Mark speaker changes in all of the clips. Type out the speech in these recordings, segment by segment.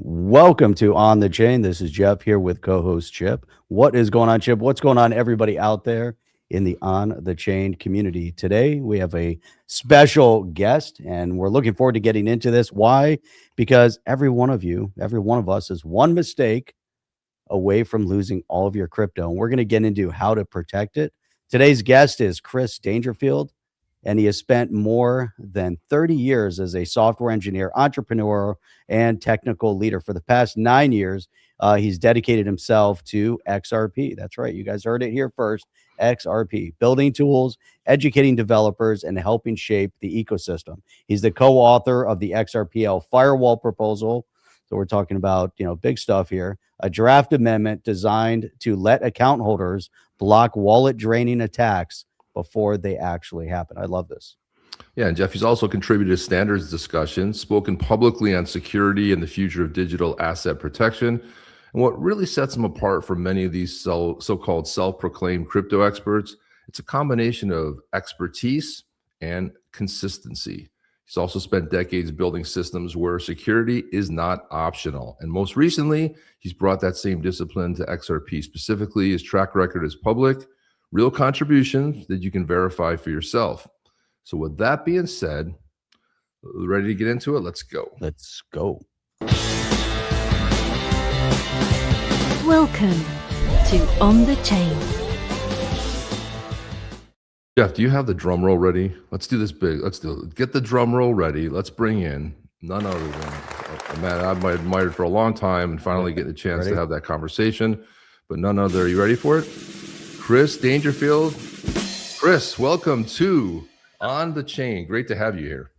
Speaker 1: Welcome to On the Chain. This is Jeff here with co-host Chip. What is going on, Chip? What's going on, everybody out there in the On the Chain community? Today, we have a special guest, and we're looking forward to getting into this. Why? Because every one of you, every one of us is one mistake away from losing all of your crypto, and we're going to get into how to protect it. Today's guest is Kris Dangerfield, and he has spent more than 30 years as a software engineer, entrepreneur, and technical leader. For the past 9 years, he's dedicated himself to XRP. That's right. You guys heard it here first. XRP, building tools, educating developers, and helping shape the ecosystem. He's the co-author of the XRPL firewall proposal. So we're talking about, big stuff here. A draft amendment designed to let account holders block wallet draining attacks before they actually happen. I love this.
Speaker 2: Yeah, and Jeff, he's also contributed to standards discussions, spoken publicly on security and the future of digital asset protection. And what really sets him apart from many of these so-called self-proclaimed crypto experts, it's a combination of expertise and consistency. He's also spent decades building systems where security is not optional. And most recently, he's brought that same discipline to XRP. Specifically, his track record is public, real contributions that you can verify for yourself. So with that being said, ready to get into it? Let's go.
Speaker 1: Let's go.
Speaker 3: Welcome to On the Chain.
Speaker 2: Jeff, do you have the drum roll ready? Let's do this big. Let's do it. Get the drum roll ready. Let's bring in none other than a man I've admired for a long time and finally getting a chance to have that conversation, but none other. Are you ready for it? Kris Dangerfield. Kris, welcome to On the Chain. Great to have you here.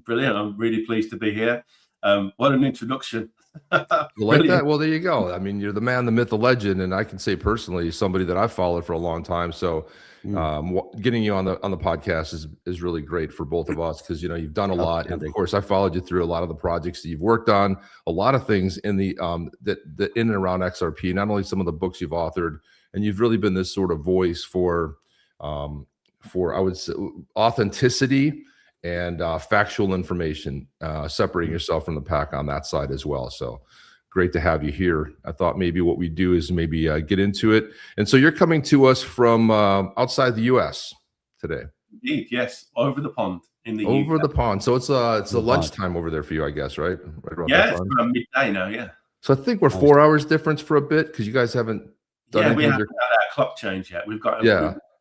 Speaker 4: Brilliant. I'm really pleased to be here. What an introduction.
Speaker 2: You like that? Well, there you go. I mean, you're the man, the myth, the legend, and I can say personally, somebody that I've followed for a long time. So getting you on the podcast is really great for both of us because you've done a lot. And of course, I followed you through a lot of the projects that you've worked on, a lot of things in the that in and around XRP, not only some of the books you've authored, and you've really been this sort of voice for I would say authenticity and factual information, separating yourself from the pack on that side as well. So great to have you here. I thought maybe what we do is maybe get into it. And so you're coming to us from outside the U.S. today.
Speaker 4: Indeed, yes, over the pond in the
Speaker 2: over
Speaker 4: UK.
Speaker 2: The pond. So it's a lunchtime over there for you, I guess, right?
Speaker 4: Yeah, it's around midday now. Yeah.
Speaker 2: So I think we're 4 hours difference for a bit because you guys haven't done
Speaker 4: we haven't had our clock change yet. We've got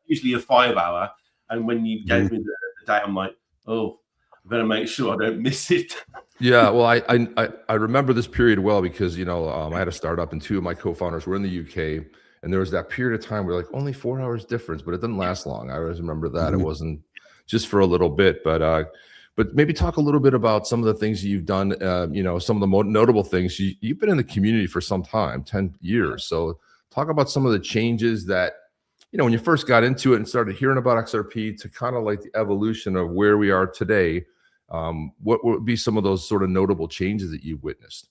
Speaker 4: usually a 5 hour, and when you gave me the date, I'm like, oh, I better make sure I don't miss it.
Speaker 2: Yeah, well, I remember this period well because I had a startup and two of my co-founders were in the UK, and there was that period of time where like only 4 hours difference, but it didn't last long. I always remember that. It wasn't just for a little bit, but maybe talk a little bit about some of the things you've done. Some of the more notable things. You've been in the community for some time, 10 years. So talk about some of the changes that when you first got into it and started hearing about XRP to kind of like the evolution of where we are today. What would be some of those sort of notable changes that you've witnessed?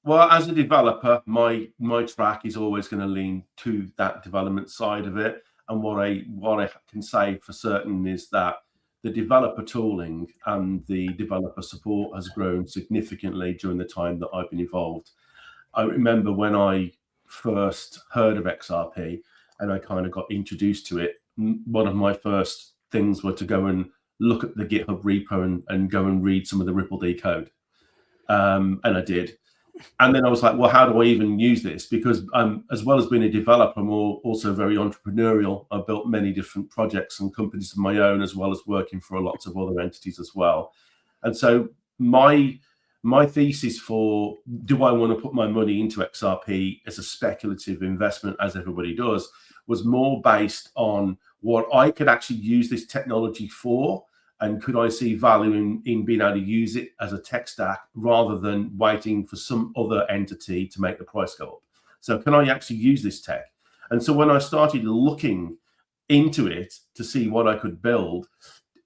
Speaker 4: Well, as a developer, my track is always going to lean to that development side of it. And what I can say for certain is that the developer tooling and the developer support has grown significantly during the time that I've been involved. I remember when I first heard of XRP and I kind of got introduced to it, one of my first things were to go and look at the GitHub repo and go and read some of the Ripple D code. And I did. And then I was like, well, how do I even use this? Because as well as being a developer, I'm also very entrepreneurial. I've built many different projects and companies of my own, as well as working for lots of other entities as well. And so my thesis for, do I want to put my money into XRP as a speculative investment, as everybody does, was more based on what I could actually use this technology for, and could I see value in being able to use it as a tech stack rather than waiting for some other entity to make the price go up. So can I actually use this tech? And so when I started looking into it to see what I could build,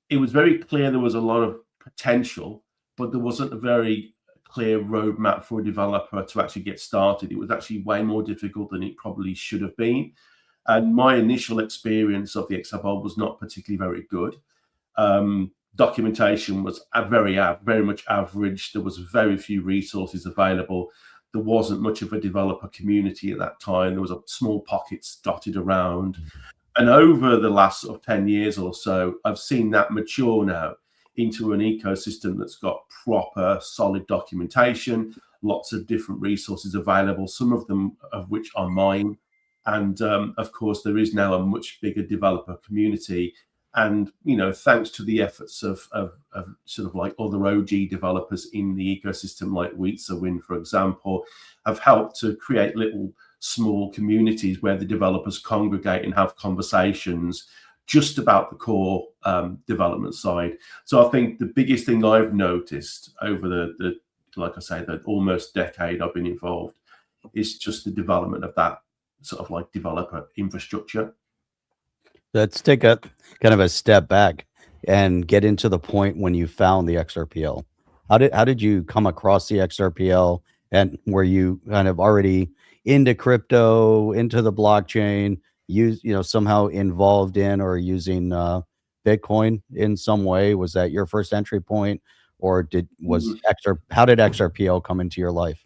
Speaker 4: it was very clear there was a lot of potential, but there wasn't a very clear roadmap for a developer to actually get started. It was actually way more difficult than it probably should have been. And my initial experience of the XRPL was not particularly very good. Documentation was very much average. There was very few resources available. There wasn't much of a developer community at that time. There was a small pockets dotted around. And over the last sort of 10 years or so, I've seen that mature now into an ecosystem that's got proper, solid documentation, lots of different resources available, some of them of which are mine. And of course, there is now a much bigger developer community. And, you know, thanks to the efforts of sort of like other OG developers in the ecosystem, like YOUR, for example, have helped to create little small communities where the developers congregate and have conversations just about the core development side. So I think the biggest thing I've noticed over the like I say, the almost decade I've been involved is just the development of that sort of like developer infrastructure.
Speaker 1: Let's take a kind of a step back and get into the point when you found the XRPL. How did you come across the XRPL, and were you kind of already into crypto, into the blockchain, somehow involved in or using Bitcoin in some way? Was that your first entry point, or how did XRPL come into your life?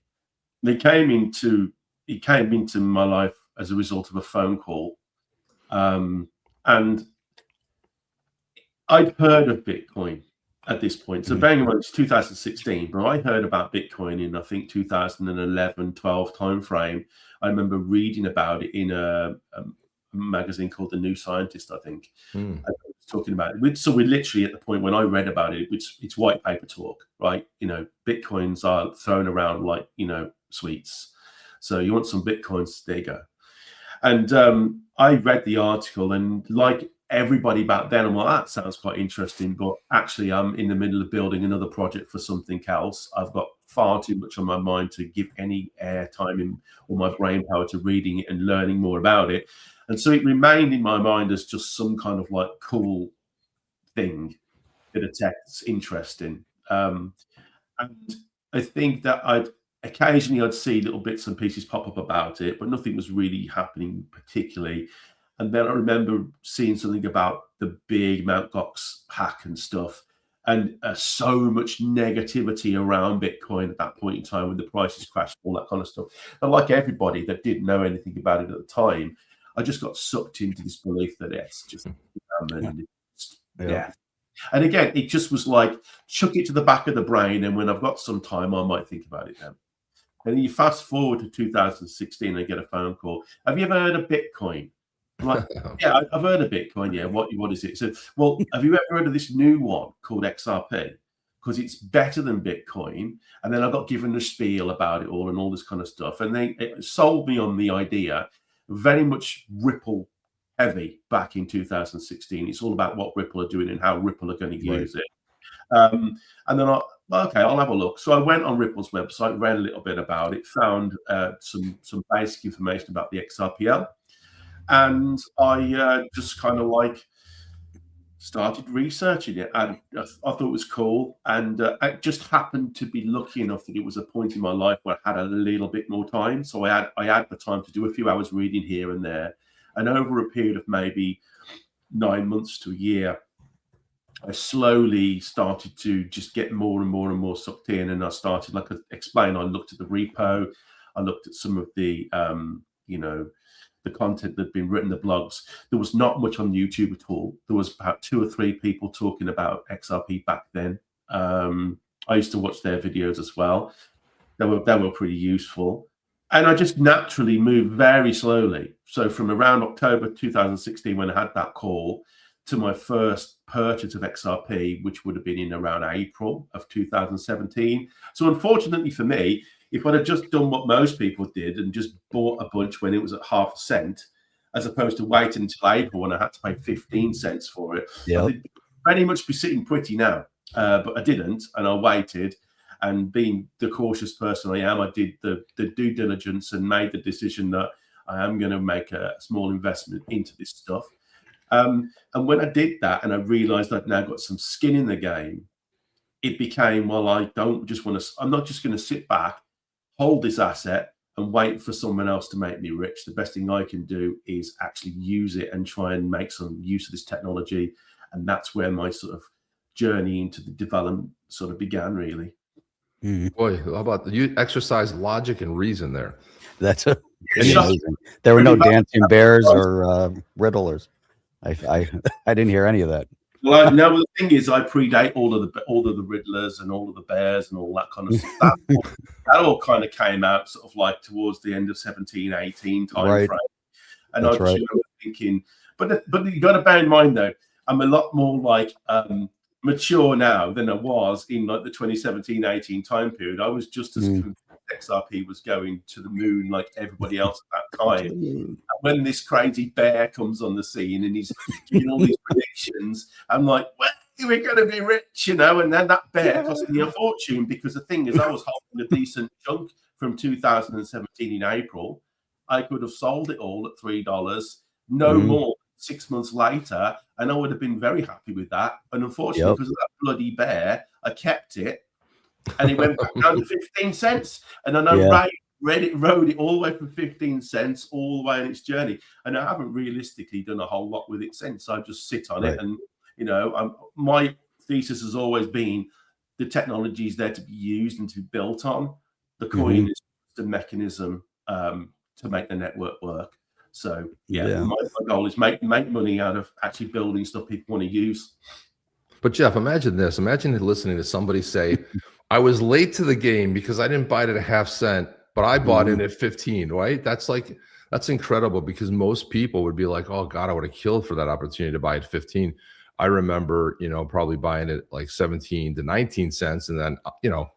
Speaker 4: It came into my life as a result of a phone call. And I'd heard of Bitcoin at this point. So bearing in mind it's 2016, but I heard about Bitcoin in, I think, 2011, 12 timeframe. I remember reading about it in a magazine called The New Scientist, I think. Talking about it. So we're literally at the point when I read about it, it's white paper talk, right? You know, Bitcoins are thrown around like, you know, sweets. So you want some Bitcoins, there you go. And I read the article, and like everybody back then, I'm like, that sounds quite interesting, but actually I'm in the middle of building another project for something else. I've got far too much on my mind to give any airtime or my brain power to reading it and learning more about it. And so it remained in my mind as just some kind of like cool thing, bit of tech that's interesting. And I think that occasionally I'd see little bits and pieces pop up about it, but nothing was really happening particularly. And then I remember seeing something about the big Mt. Gox hack and stuff, and so much negativity around Bitcoin at that point in time when the prices crashed, all that kind of stuff. And like everybody that didn't know anything about it at the time, I just got sucked into this belief that it's just yeah. And again, it just was like, chuck it to the back of the brain, and when I've got some time, I might think about it then. And then you fast forward to 2016 and get a phone call. Have you ever heard of Bitcoin? I'm like, yeah, I've heard of Bitcoin. Yeah, what is it? So, well, have you ever heard of this new one called XRP? Because it's better than Bitcoin. And then I got given the spiel about it all and all this kind of stuff. And it sold me on the idea, very much Ripple heavy back in 2016. It's all about what Ripple are doing and how Ripple are going to use it. And then okay, I'll have a look. So I went on Ripple's website, read a little bit about it, found some basic information about the XRPL, and I just kind of like started researching it. And I thought it was cool, and I just happened to be lucky enough that it was a point in my life where I had a little bit more time. So I had the time to do a few hours reading here and there, and over a period of maybe 9 months to a year, I slowly started to just get more and more and more sucked in. And I started, like I explained, I looked at the repo, I looked at some of the, the content that had been written, the blogs. There was not much on YouTube at all. There was about 2 or 3 people talking about XRP back then. I used to watch their videos as well. They were pretty useful. And I just naturally moved very slowly. So from around October 2016, when I had that call, to my first purchase of XRP, which would have been in around April of 2017. So unfortunately for me, if I'd have just done what most people did and just bought a bunch when it was at half a cent, as opposed to waiting until April when I had to pay 15 cents for it, I'd very much be sitting pretty now. But I didn't, and I waited. And being the cautious person I am, I did the due diligence and made the decision that I am going to make a small investment into this stuff. And when I did that and I realized I'd now got some skin in the game, it became, well, I'm not just going to sit back, hold this asset and wait for someone else to make me rich. The best thing I can do is actually use it and try and make some use of this technology. And that's where my sort of journey into the development sort of began, really.
Speaker 2: Boy, how about you exercise logic and reason there?
Speaker 1: That's amazing. There were no dancing bears or riddlers. I didn't hear any of that.
Speaker 4: Well, no, the thing is, I predate all of the riddlers and all of the bears and all that kind of stuff. That all kind of came out sort of like towards the end of 1718 time frame. And I was thinking, but you got to bear in mind though, I'm a lot more like mature now than I was in like the 2017-18 time period. I was just as convinced XRP was going to the moon like everybody else at that time. And when this crazy bear comes on the scene and he's giving all these predictions, I'm like, well, we're going to be rich, you know. And then that bear cost me a fortune, because the thing is, I was holding a decent chunk from 2017 in April. I could have sold it all at $3, no more 6 months later, and I would have been very happy with that. And unfortunately, because of that bloody bear, I kept it, and it went back down to 15 cents. And then I rode it all the way from 15 cents all the way on its journey. And I haven't realistically done a whole lot with it since. I just sit on it, and you know, my thesis has always been the technology is there to be used and to be built on. The coin is just a mechanism to make the network work. So my goal is make money out of actually building stuff people want to use.
Speaker 2: But Jeff, imagine this. Imagine listening to somebody say, I was late to the game because I didn't buy it at a half cent, but I bought it at 15, right? That's incredible, because most people would be like, oh God, I would have killed for that opportunity to buy it at 15. I remember, you know, probably buying it like 17 to 19 cents, and then, you know,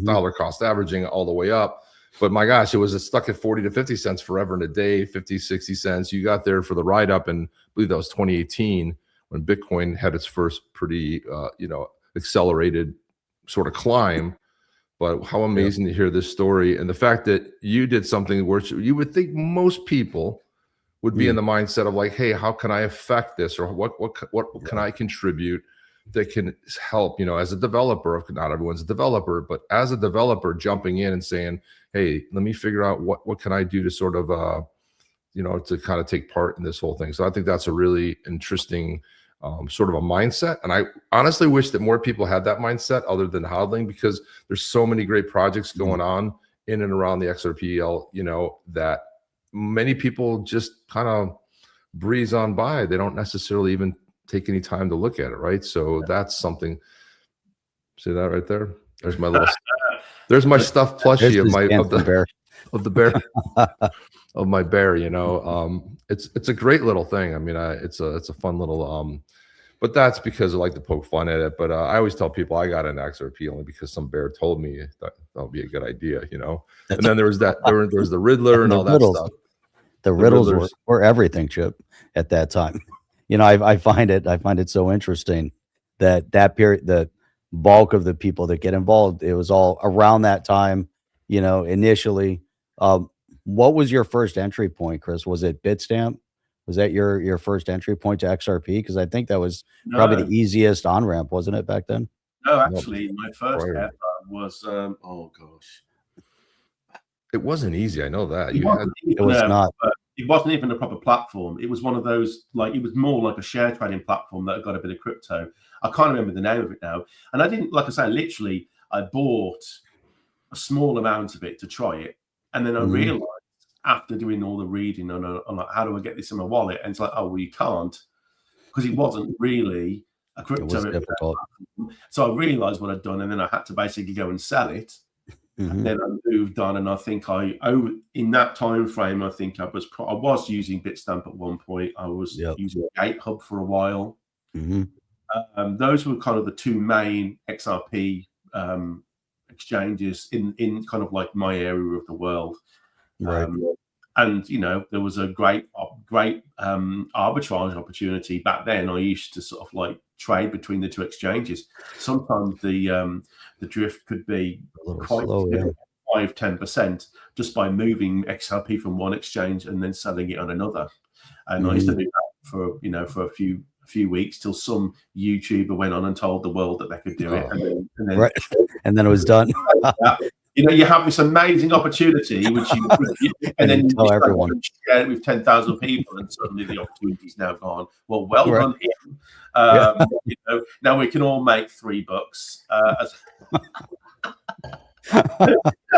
Speaker 2: dollar cost averaging all the way up. But my gosh, it was stuck at 40 to 50 cents forever in a day, 50, 60 cents. You got there for the ride up, and I believe that was 2018 when Bitcoin had its first pretty, you know, accelerated sort of climb. But how amazing to hear this story, and the fact that you did something where you would think most people would be in the mindset of like, hey, how can I affect this, or what can I contribute that can help, you know, as a developer. Not everyone's a developer, but as a developer, jumping in and saying, hey, let me figure out what can I do to sort of you know, to kind of take part in this whole thing. So I think that's a really interesting sort of a mindset, and I honestly wish that more people had that mindset other than hodling, because there's so many great projects going on in and around the XRPL, you know, that many people just kind of breeze on by. They don't necessarily even take any time to look at it, right? So that's something. See that right there? There's my little there's my stuffed plushie of the bear of my bear, you know. It's a great little thing. I mean, it's a fun little but that's because I like to poke fun at it. But I always tell people I got an XRP only because some bear told me that would be a good idea, you know. And then there was that there was the Riddler and all that stuff.
Speaker 1: The riddles were everything, Chip, at that time. You know, I find it so interesting that period, the bulk of the people that get involved, it was all around that time, you know, initially. What was your first entry point, Kris? Was it Bitstamp? Was that your first entry point to XRP? Because I think that was probably the easiest on-ramp, wasn't it, back then?
Speaker 4: No, actually, my first ever was, oh gosh.
Speaker 2: It wasn't easy. I know that.
Speaker 1: It was not.
Speaker 4: It wasn't even a proper platform. It was one of those, like, it was more like a share trading platform that got a bit of crypto. I can't remember the name of it now. And I didn't, like I say, literally, I bought a small amount of it to try it. And then I realized after doing all the reading on like, how do I get this in my wallet? And it's like, oh, well, you can't, because it wasn't really a crypto. It was difficult. So I realized what I'd done, and then I had to basically go and sell it. And then I moved on, and I think in that time frame, I think I was using Bitstamp at one point. I was using GateHub for a while. Those were kind of the two main XRP exchanges in kind of like my area of the world. Right. And you know, there was a great arbitrage opportunity back then. I used to sort of like trade between the two exchanges. Sometimes the drift could be quite slow, 5-10% just by moving XRP from one exchange and then selling it on another. And I used to do that for a few weeks till some YouTuber went on and told the world that they could do it, and then
Speaker 1: and then it was done.
Speaker 4: you know, you have this amazing opportunity, which you and then you
Speaker 1: tell everyone,
Speaker 4: share it with 10,000 people, and suddenly the opportunity's now gone. Well,
Speaker 1: right.
Speaker 4: done him. You know, now we can all make $3.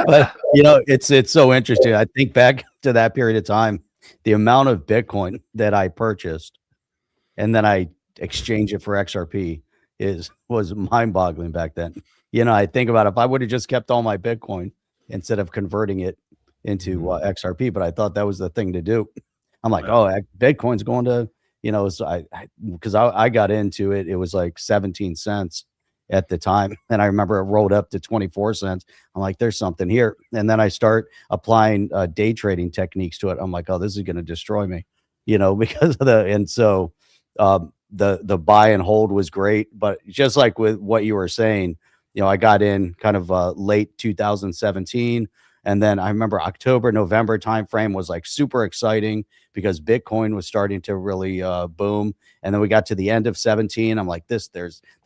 Speaker 1: But you know, it's so interesting. I think back to that period of time, the amount of Bitcoin that I purchased and then I exchanged it for XRP was mind-boggling back then. You know, I think about if I would have just kept all my Bitcoin instead of converting it into XRP, but I thought that was the thing to do. I'm like, oh, Bitcoin's going to, you know, so because I got into it, it was like 17 cents at the time. And I remember it rolled up to 24 cents. I'm like, there's something here. And then I start applying day trading techniques to it. I'm like, oh, this is going to destroy me, you know, because of and so the buy and hold was great. But just like with what you were saying, you know, I got in kind of late 2017. And then I remember October, November timeframe was like super exciting because Bitcoin was starting to really boom. And then we got to the end of 17. I'm like, this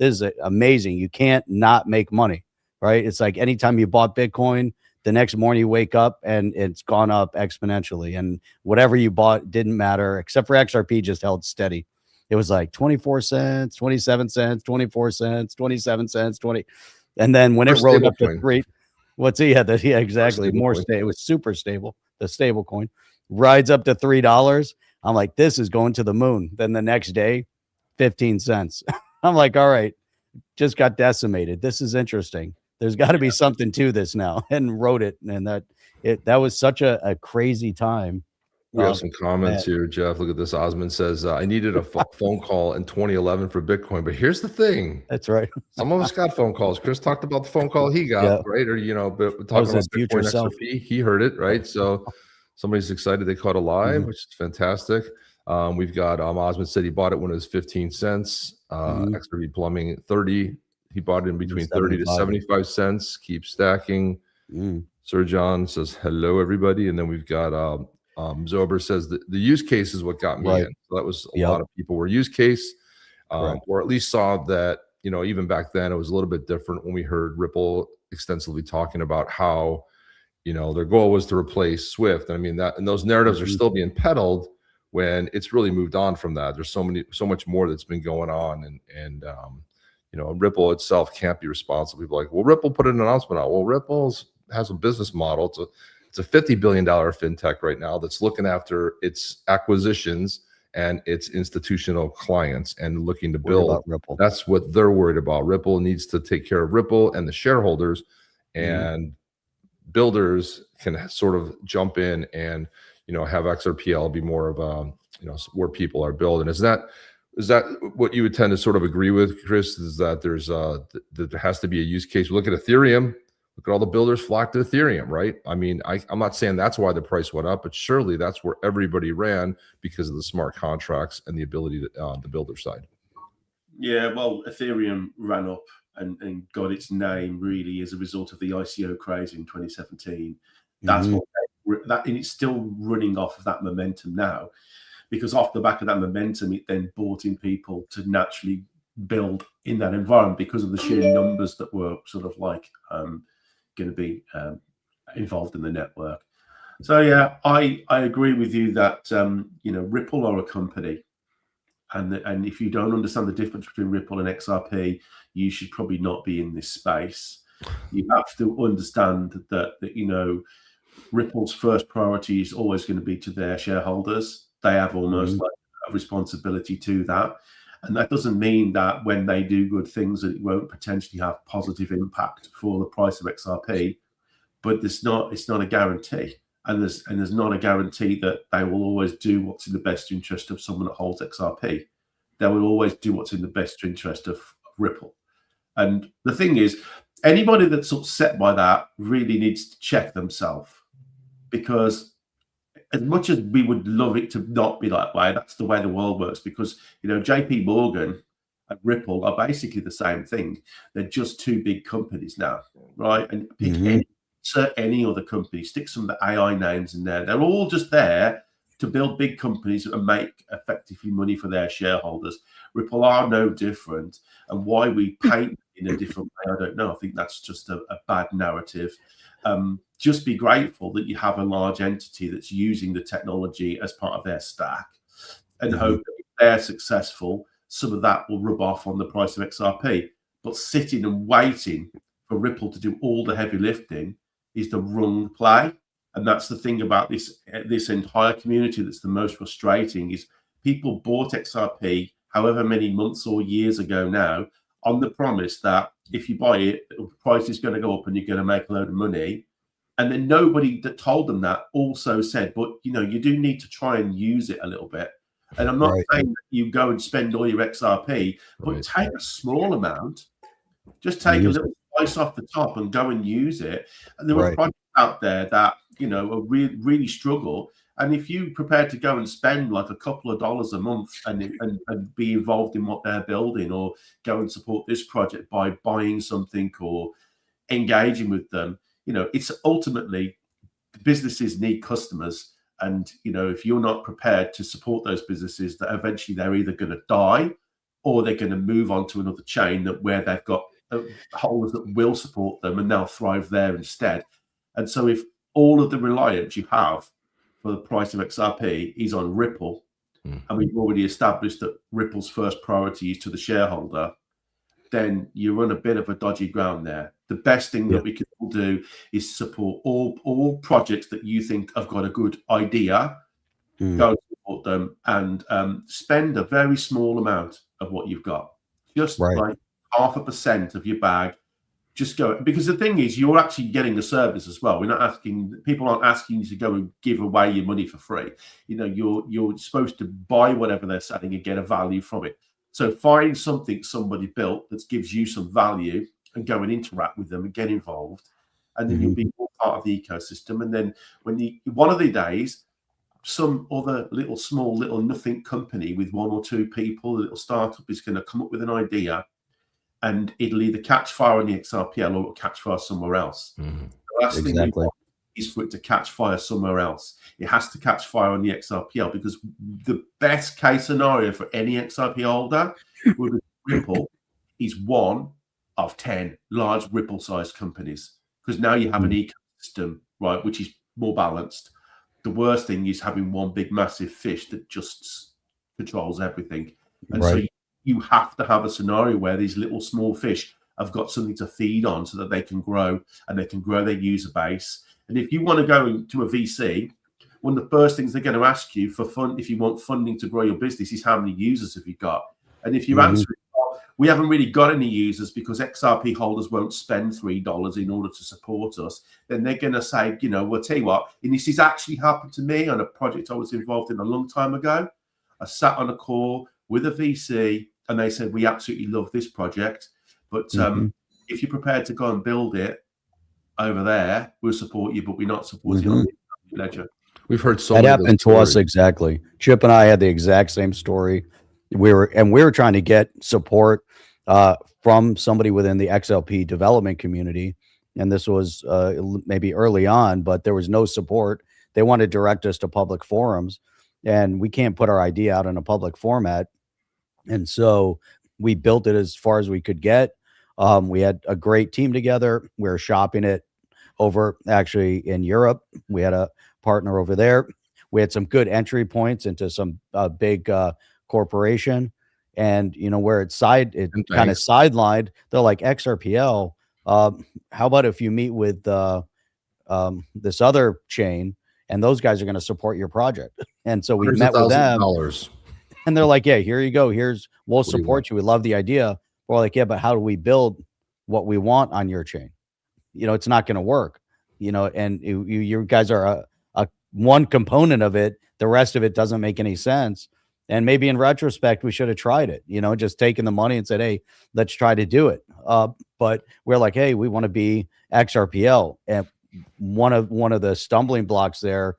Speaker 1: is amazing. You can't not make money, right? It's like anytime you bought Bitcoin, the next morning you wake up and it's gone up exponentially. And whatever you bought didn't matter, except for XRP just held steady. It was like 24 cents, 27 cents, 24 cents, 27 cents, 20. And then when it rolled up to 3, exactly. More stable. It was super stable. The stable coin rides up to $3. I'm like, this is going to the moon. Then the next day, 15 cents. I'm like, all right, just got decimated. This is interesting. There's got to be something to this now. And wrote it. And that was such a crazy time.
Speaker 2: We have some comments here, Jeff. Look at this. Osmond says, I needed a phone call in 2011 for Bitcoin. But here's the thing.
Speaker 1: That's right.
Speaker 2: Some of us got phone calls. Chris talked about the phone call he got, right? Or, you know, but talking about Bitcoin XRP, he heard it, right? So somebody's excited they caught it live, which is fantastic. We've got Osmond said he bought it when it was 15 cents. XRP plumbing 30. He bought it in between 30 to 75 cents. Keep stacking. Sir John says, hello, everybody. And then we've got Zober says that the use case is what got me in. So that was a lot of people were use case, or at least saw that, you know, even back then it was a little bit different when we heard Ripple extensively talking about how, you know, their goal was to replace Swift. I mean, that, and those narratives are still being peddled when it's really moved on from that. There's so much more that's been going on, and you know, Ripple itself can't be responsible. People are like, well, Ripple put an announcement out. Well, Ripple has a business model. It's a $50 billion fintech right now that's looking after its acquisitions and its institutional clients and looking to build. Ripple. That's what they're worried about. Ripple needs to take care of Ripple and the shareholders, and builders can sort of jump in and, you know, have XRPL be more of a, you know, where people are building. Is that what you would tend to sort of agree with, Chris? Is that there has to be a use case? Look at Ethereum. Look at all the builders flock to Ethereum, right? I mean, I'm not saying that's why the price went up, but surely that's where everybody ran because of the smart contracts and the ability to the builder side.
Speaker 4: Yeah, well, Ethereum ran up and got its name really as a result of the ICO craze in 2017. That's what and it's still running off of that momentum now, because off the back of that momentum, it then brought in people to naturally build in that environment because of the sheer numbers that were sort of like going to be involved in the network. So yeah, I agree with you that you know, Ripple are a company, and if you don't understand the difference between Ripple and XRP, you should probably not be in this space. You have to understand that you know, Ripple's first priority is always going to be to their shareholders. They have almost like a responsibility to that. And that doesn't mean that when they do good things that it won't potentially have positive impact for the price of XRP, but it's not a guarantee. And there's not a guarantee that they will always do what's in the best interest of someone that holds XRP. They will always do what's in the best interest of Ripple. And the thing is, anybody that's upset by that really needs to check themselves, because as much as we would love it to not be that way, that's the way the world works. Because, you know, JP Morgan and Ripple are basically the same thing. They're just two big companies now, right? And pick any other company, stick some of the AI names in there. They're all just there to build big companies and make effectively money for their shareholders. Ripple are no different. And why we paint in a different way, I don't know. I think that's just a bad narrative. just be grateful that you have a large entity that's using the technology as part of their stack, and hope that if they're successful, some of that will rub off on the price of XRP. But sitting and waiting for Ripple to do all the heavy lifting is the wrong play. And that's the thing about this entire community that's the most frustrating, is people bought XRP however many months or years ago now on the promise that if you buy it, the price is going to go up and you're going to make a load of money. And then nobody that told them that also said, but you do need to try and use it a little bit. And I'm not saying that you go and spend all your XRP, but take a small amount, just take a little slice off the top and go and use it. And there are projects out there that are really struggle. And if you're prepared to go and spend like a couple of dollars a month and be involved in what they're building, or go and support this project by buying something or engaging with them, it's ultimately, businesses need customers. And, if you're not prepared to support those businesses, that eventually they're either going to die or they're going to move on to another chain where they've got holders that will support them and they'll thrive there instead. And so if all of the reliance you have for the price of XRP is on Ripple, and we've already established that Ripple's first priority is to the shareholder, then you're on a bit of a dodgy ground there. The best thing that we can all do is support all projects that you think have got a good idea. Go and support them, and spend a very small amount of what you've got, just like 0.5% of your bag. Just go, because the thing is, you're actually getting a service as well. People aren't asking you to go and give away your money for free. You're supposed to buy whatever they're selling and get a value from it. So find something somebody built that gives you some value, and go and interact with them and get involved, and then you'll be more part of the ecosystem. And then one of the days, some other small nothing company with one or two people, a little startup, is going to come up with an idea, and it'll either catch fire on the XRPL or it'll catch fire somewhere else. The last thing we want is for it to catch fire somewhere else. It has to catch fire on the XRPL, because the best case scenario for any XRP holder with Ripple is one of 10 large Ripple-sized companies, because now you have an ecosystem, right, which is more balanced. The worst thing is having one big massive fish that just controls everything. And so you have to have a scenario where these little small fish have got something to feed on, so that they can grow and they can grow their user base. And if you want to go to a VC, one of the first things they're going to ask you for fund, if you want funding to grow your business, is how many users have you got? And if you answer it, we haven't really got any users because XRP holders won't spend $3 in order to support us, then they're going to say, we'll tell you what, and this has actually happened to me on a project I was involved in a long time ago. I sat on a call with a VC and they said, we absolutely love this project, but if you're prepared to go and build it over there, we'll support you, but we're not supporting on the ledger.
Speaker 2: We've heard so
Speaker 1: that
Speaker 2: many
Speaker 1: happened to us exactly. Chip and I had the exact same story. We were trying to get support from somebody within the XLP development community, and this was maybe early on, but there was no support. They wanted to direct us to public forums, and we can't put our idea out in a public format. And so we built it as far as we could get. We had a great team together. We were shopping it over actually in Europe. We had a partner over there. We had some good entry points into some big corporation, and where it kind of sidelined. They're like, XRPL, how about if you meet with this other chain, and those guys are going to support your project? And so we met with them, and they're like, yeah, here you go. We'll support you. We love the idea. We're like, yeah, but how do we build what we want on your chain? It's not going to work, and you guys are a one component of it. The rest of it doesn't make any sense. And maybe in retrospect, we should have tried it, just taken the money and said, hey, let's try to do it. But we're like, hey, we want to be XRPL. And one of the stumbling blocks there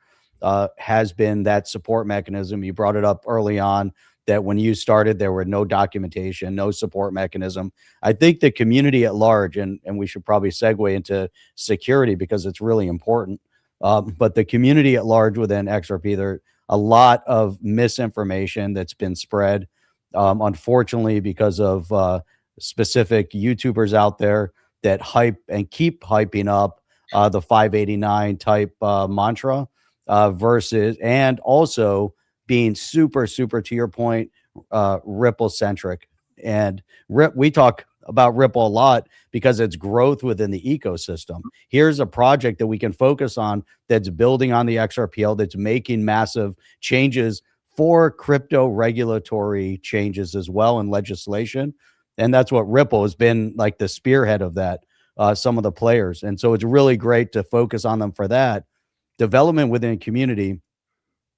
Speaker 1: has been that support mechanism. You brought it up early on, that when you started, there were no documentation, no support mechanism. I think the community at large, and we should probably segue into security because it's really important. But the community at large within XRP, there a lot of misinformation that's been spread, unfortunately, because of specific YouTubers out there that hype and keep hyping up the 589 type mantra versus, and also being super, super, to your point, Ripple centric. And we talk about Ripple a lot because it's growth within the ecosystem. Here's a project that we can focus on that's building on the XRPL, that's making massive changes for crypto regulatory changes as well in legislation. And that's what Ripple has been like, the spearhead of that, some of the players. And so it's really great to focus on them for that. Development within a community,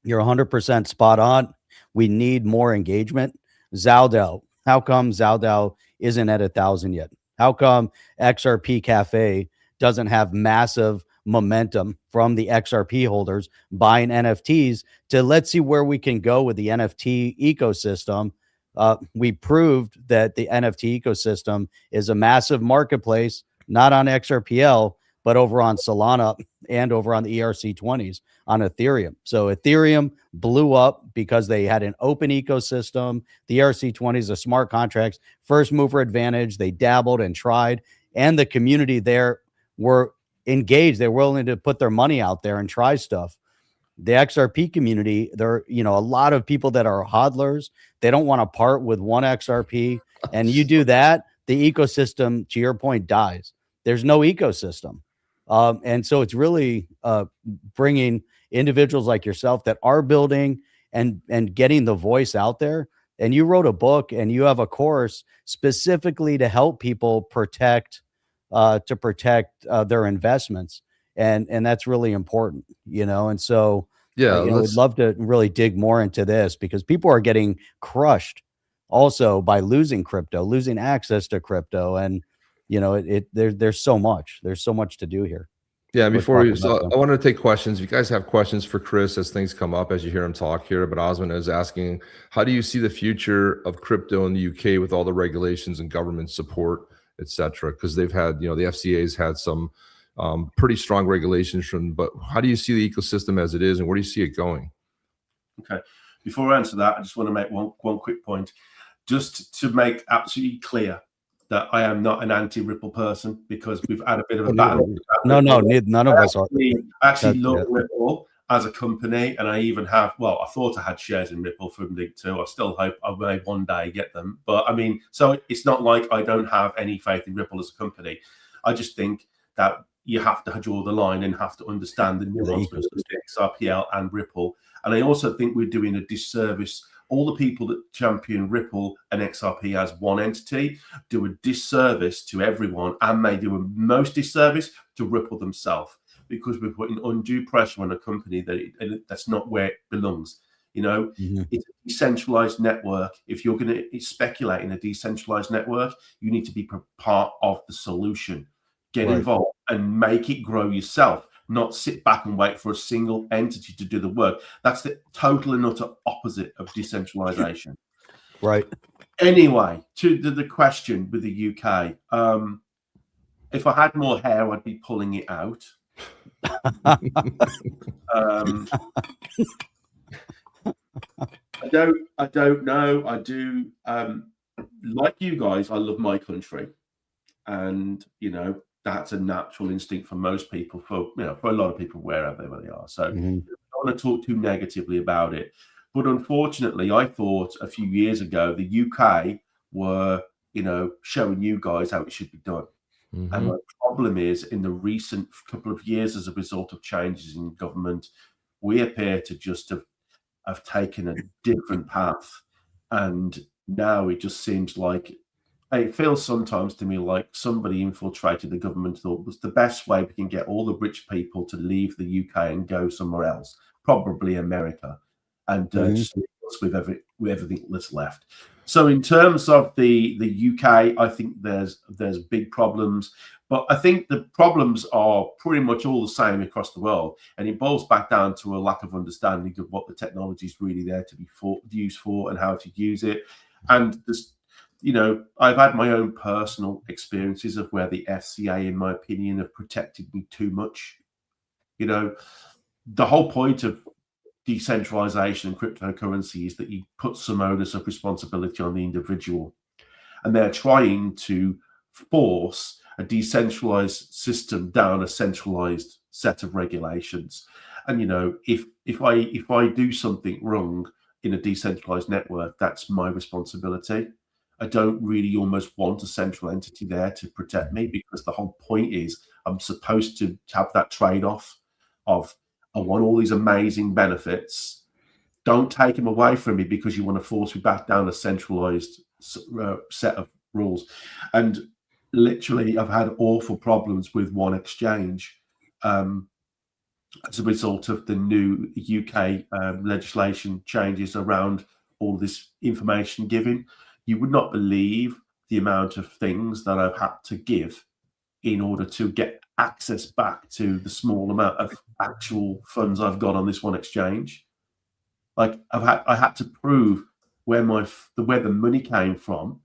Speaker 1: you're 100% spot on. We need more engagement. Zaldao, how come Zaldao isn't at 1,000 yet? How come XRP Cafe doesn't have massive momentum from the XRP holders buying NFTs to let's see where we can go with the NFT ecosystem? We proved that the NFT ecosystem is a massive marketplace, not on XRPL, but over on Solana and over on the ERC20s on Ethereum. So Ethereum blew up because they had an open ecosystem. The ERC20s, the smart contracts, first mover advantage. They dabbled and tried, and the community there were engaged. They're willing to put their money out there and try stuff. The XRP community, there are, you know, a lot of people that are hodlers. They don't want to part with one XRP. And you do that, the ecosystem, to your point, dies. There's no ecosystem. And so it's really bringing individuals like yourself that are building and getting the voice out there. And you wrote a book and you have a course specifically to help people protect their investments. And that's really important, you know? And so,
Speaker 2: Yeah,
Speaker 1: you know, we'd love to really dig more into this because people are getting crushed also by losing crypto, losing access to crypto. And, you know, there's so much to do here.
Speaker 2: Yeah, before I wanted to take questions. If you guys have questions for Kris as things come up, as you hear him talk here, but Osman is asking, how do you see the future of crypto in the UK with all the regulations and government support, et cetera? Because they've had, you know, the FCA's had some pretty strong regulations from, but how do you see the ecosystem as it is and where do you see it going?
Speaker 4: Okay, before I answer that, I just want to make one quick point, just to make absolutely clear that I am not an anti-Ripple person, because we've had a bit of a battle.
Speaker 1: No, none of us are.
Speaker 4: I actually love Ripple as a company, and I even have, well, I thought I had shares in Ripple from Link 2. I still hope I may one day get them. But I mean, so it's not like I don't have any faith in Ripple as a company. I just think that you have to draw the line and have to understand the nuance between XRPL and Ripple. And I also think we're doing a disservice. All the people that champion Ripple and XRP as one entity do a disservice to everyone, and may do a most disservice to Ripple themselves, because we're putting undue pressure on a company that's not where it belongs. You know, it's a decentralized network. If you're going to speculate in a decentralized network, you need to be part of the solution. Get involved and make it grow yourself, not sit back and wait for a single entity to do the work. That's the total and utter opposite of decentralization.
Speaker 1: Right.
Speaker 4: Anyway, to the question with the UK. If I had more hair, I'd be pulling it out. I don't know. I do. Like you guys, I love my country. And, you know, that's a natural instinct for most people, for a lot of people, wherever they are. So I don't want to talk too negatively about it. But unfortunately, I thought a few years ago, the UK were, you know, showing you guys how it should be done. And the problem is, in the recent couple of years, as a result of changes in government, we appear to just have taken a different path. And now it just seems like, it feels sometimes to me like somebody infiltrated the government, thought was the best way we can get all the rich people to leave the UK and go somewhere else, probably America, and just leave us with everything that's left. So in terms of the UK, I think there's big problems, but I think the problems are pretty much all the same across the world, and it boils back down to a lack of understanding of what the technology is really there to be used for and how to use it. And this, you know, I've had my own personal experiences of where the FCA, in my opinion, have protected me too much. You know, the whole point of decentralization and cryptocurrency is that you put some onus of responsibility on the individual, and they're trying to force a decentralized system down a centralized set of regulations. And if I do something wrong in a decentralized network, that's my responsibility. I don't really almost want a central entity there to protect me, because the whole point is I'm supposed to have that trade-off of, I want all these amazing benefits. Don't take them away from me because you want to force me back down a centralized set of rules. And literally, I've had awful problems with one exchange as a result of the new UK legislation changes around all this information giving. You would not believe the amount of things that I've had to give in order to get access back to the small amount of actual funds I've got on this one exchange. Like I had to prove where the money came from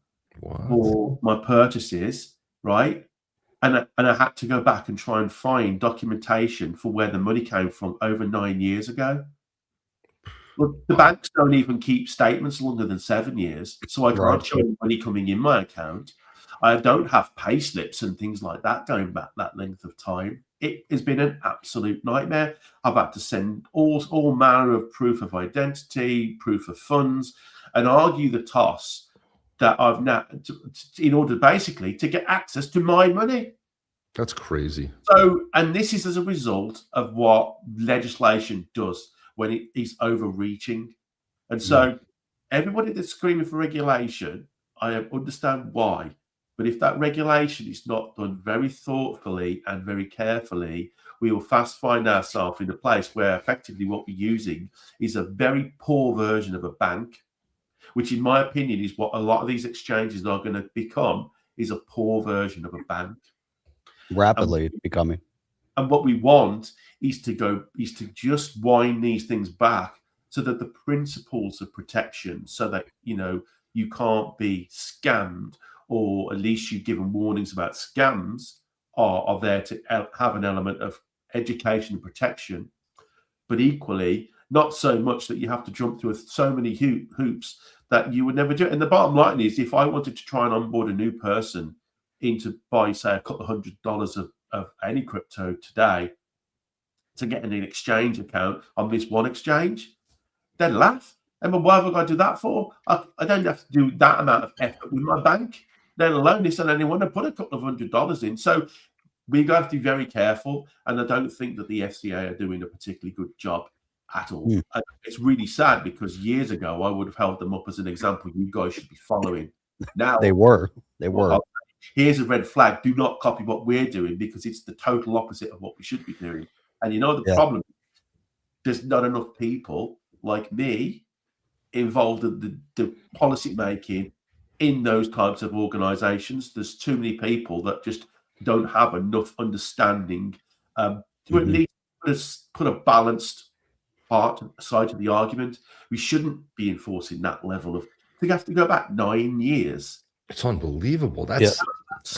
Speaker 4: for my purchases, right? And I had to go back and try and find documentation for where the money came from over 9 years ago. Well, the banks don't even keep statements longer than 7 years, so I can't show money coming in my account. I don't have pay slips and things like that going back that length of time. It has been an absolute nightmare. I've had to send all manner of proof of identity, proof of funds, and argue the toss that I've now, in order basically to get access to my money.
Speaker 2: That's crazy.
Speaker 4: So, and this is as a result of what legislation does when it is overreaching. And so everybody that's screaming for regulation, I understand why. But if that regulation is not done very thoughtfully and very carefully, we will fast find ourselves in a place where effectively what we're using is a very poor version of a bank, which in my opinion is what a lot of these exchanges are going to become, is a poor version of a bank.
Speaker 1: Rapidly becoming.
Speaker 4: And what we want is to just wind these things back so that the principles of protection, so that, you can't be scammed, or at least you've given warnings about scams, are there to have an element of education and protection. But equally, not so much that you have to jump through so many hoops that you would never do it. And the bottom line is, if I wanted to try and onboard a new person into buy, say, a couple of $100 of any crypto today to get an exchange account on this one exchange, they'd laugh. And why have I got to do that for? I don't have to do that amount of effort with my bank, let alone this, and I only want to put a couple of $100 in. So we've got to be very careful. And I don't think that the FCA are doing a particularly good job at all. And it's really sad, because years ago I would have held them up as an example you guys should be following. Now
Speaker 1: They were.
Speaker 4: Here's a red flag. Do not copy what we're doing, because it's the total opposite of what we should be doing. And the problem, there's not enough people like me involved in the policy making in those types of organizations. There's too many people that just don't have enough understanding to at least put a balanced side to the argument. We shouldn't be enforcing that level of, we have to go back 9 years.
Speaker 2: It's unbelievable. That's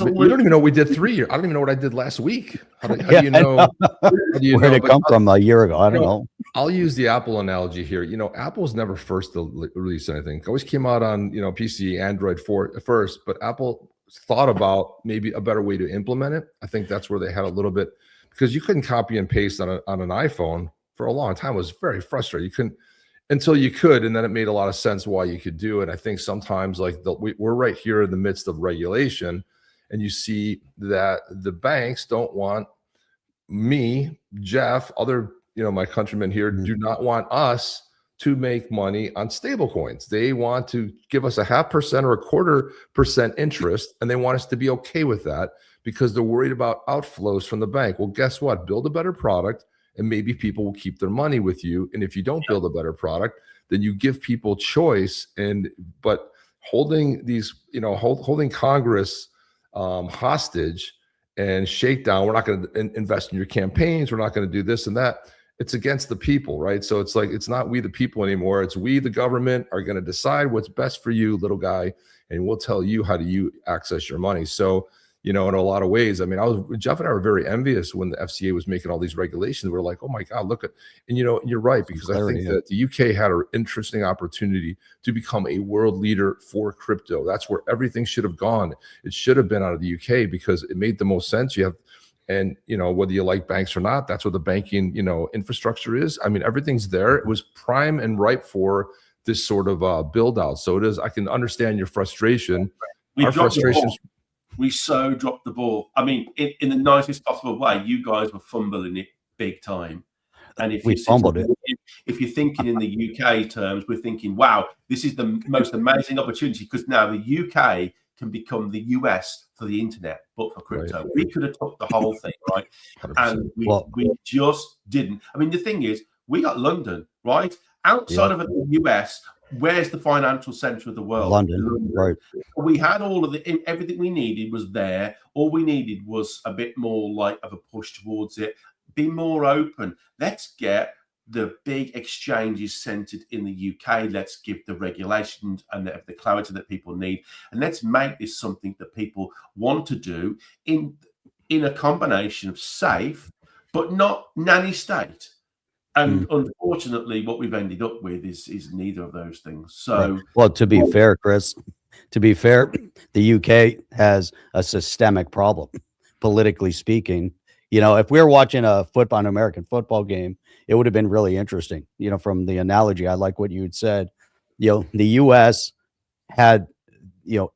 Speaker 2: we don't even know we did 3 years. I don't even know what I did last week. How do you know?
Speaker 1: Where did it come from a year ago? I don't know.
Speaker 2: I'll use the Apple analogy here. Apple's never first to release anything. It always came out on PC, Android first, but Apple thought about maybe a better way to implement it. I think that's where they had a little bit, because you couldn't copy and paste on an iPhone for a long time. It was very frustrating. You couldn't until you could, and then it made a lot of sense why you could do it. I think sometimes, like, we're right here in the midst of regulation, and you see that the banks don't want me, Jeff, other my countrymen here do not want us to make money on stable coins. They want to give us a 0.5% or 0.25% interest, and they want us to be okay with that because they're worried about outflows from the bank. Well, guess what? Build a better product, and maybe people will keep their money with you. And if you don't build a better product, then you give people choice. But holding these, holding Congress hostage and shakedown, we're not going to invest in your campaigns, we're not going to do this and that. It's against the people, right? So it's like, it's not we the people anymore. It's we, the government, are going to decide what's best for you, little guy, and we'll tell you how to access your money. So in a lot of ways. I mean, Jeff and I were very envious when the FCA was making all these regulations. We're like, oh my God, look at, and you're right, because I think that the UK had an interesting opportunity to become a world leader for crypto. That's where everything should have gone. It should have been out of the UK because it made the most sense. And whether you like banks or not, that's what the banking, infrastructure is. I mean, everything's there. It was prime and ripe for this sort of build out. So it is, I can understand your frustration.
Speaker 4: We so dropped the ball. I mean, in the nicest possible way. You guys were fumbling it big time. And if we fumbled it, if you're thinking in the UK terms, we're thinking, wow, this is the most amazing opportunity, because now the UK can become the US for the internet, but for crypto. Right. We could have took the whole thing, right? 100%. And we just didn't. I mean, the thing is, we got London, right? Outside of the US, where's the financial center of the world?
Speaker 1: London, right?
Speaker 4: We had all of everything we needed was there. All we needed was a bit more like of a push towards it. Be more open. Let's get the big exchanges centered in the UK. Let's give the regulations and the clarity that people need, and let's make this something that people want to do in a combination of safe but not nanny state. And unfortunately, what we've ended up with is neither of those things. So,
Speaker 1: well, to be fair, Kris, the UK has a systemic problem, politically speaking. If we were watching an American football game, it would have been really interesting. From the analogy, I like what you had said. The US had,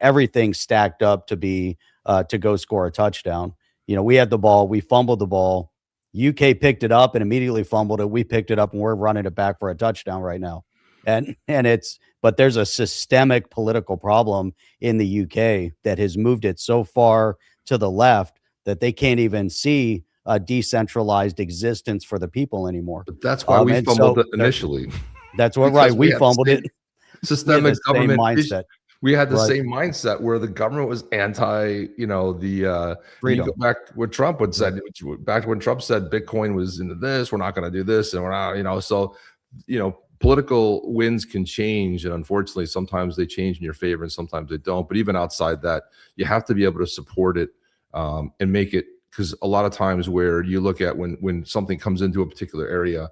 Speaker 1: everything stacked up to be to go score a touchdown. We had the ball, we fumbled the ball. UK picked it up and immediately fumbled it. We picked it up and we're running it back for a touchdown right now. But there's a systemic political problem in the UK that has moved it so far to the left that they can't even see a decentralized existence for the people anymore.
Speaker 2: But that's why we fumbled it initially.
Speaker 1: That's what, we fumbled it.
Speaker 2: Systemic government
Speaker 1: mindset.
Speaker 2: We had the same mindset where the government was anti,
Speaker 1: freedom.
Speaker 2: You go back what Trump would said, back when Trump said Bitcoin was into this, we're not going to do this, and we're not, so political winds can change, and unfortunately, sometimes they change in your favor, and sometimes they don't. But even outside that, you have to be able to support it and make it, because a lot of times where you look at when something comes into a particular area,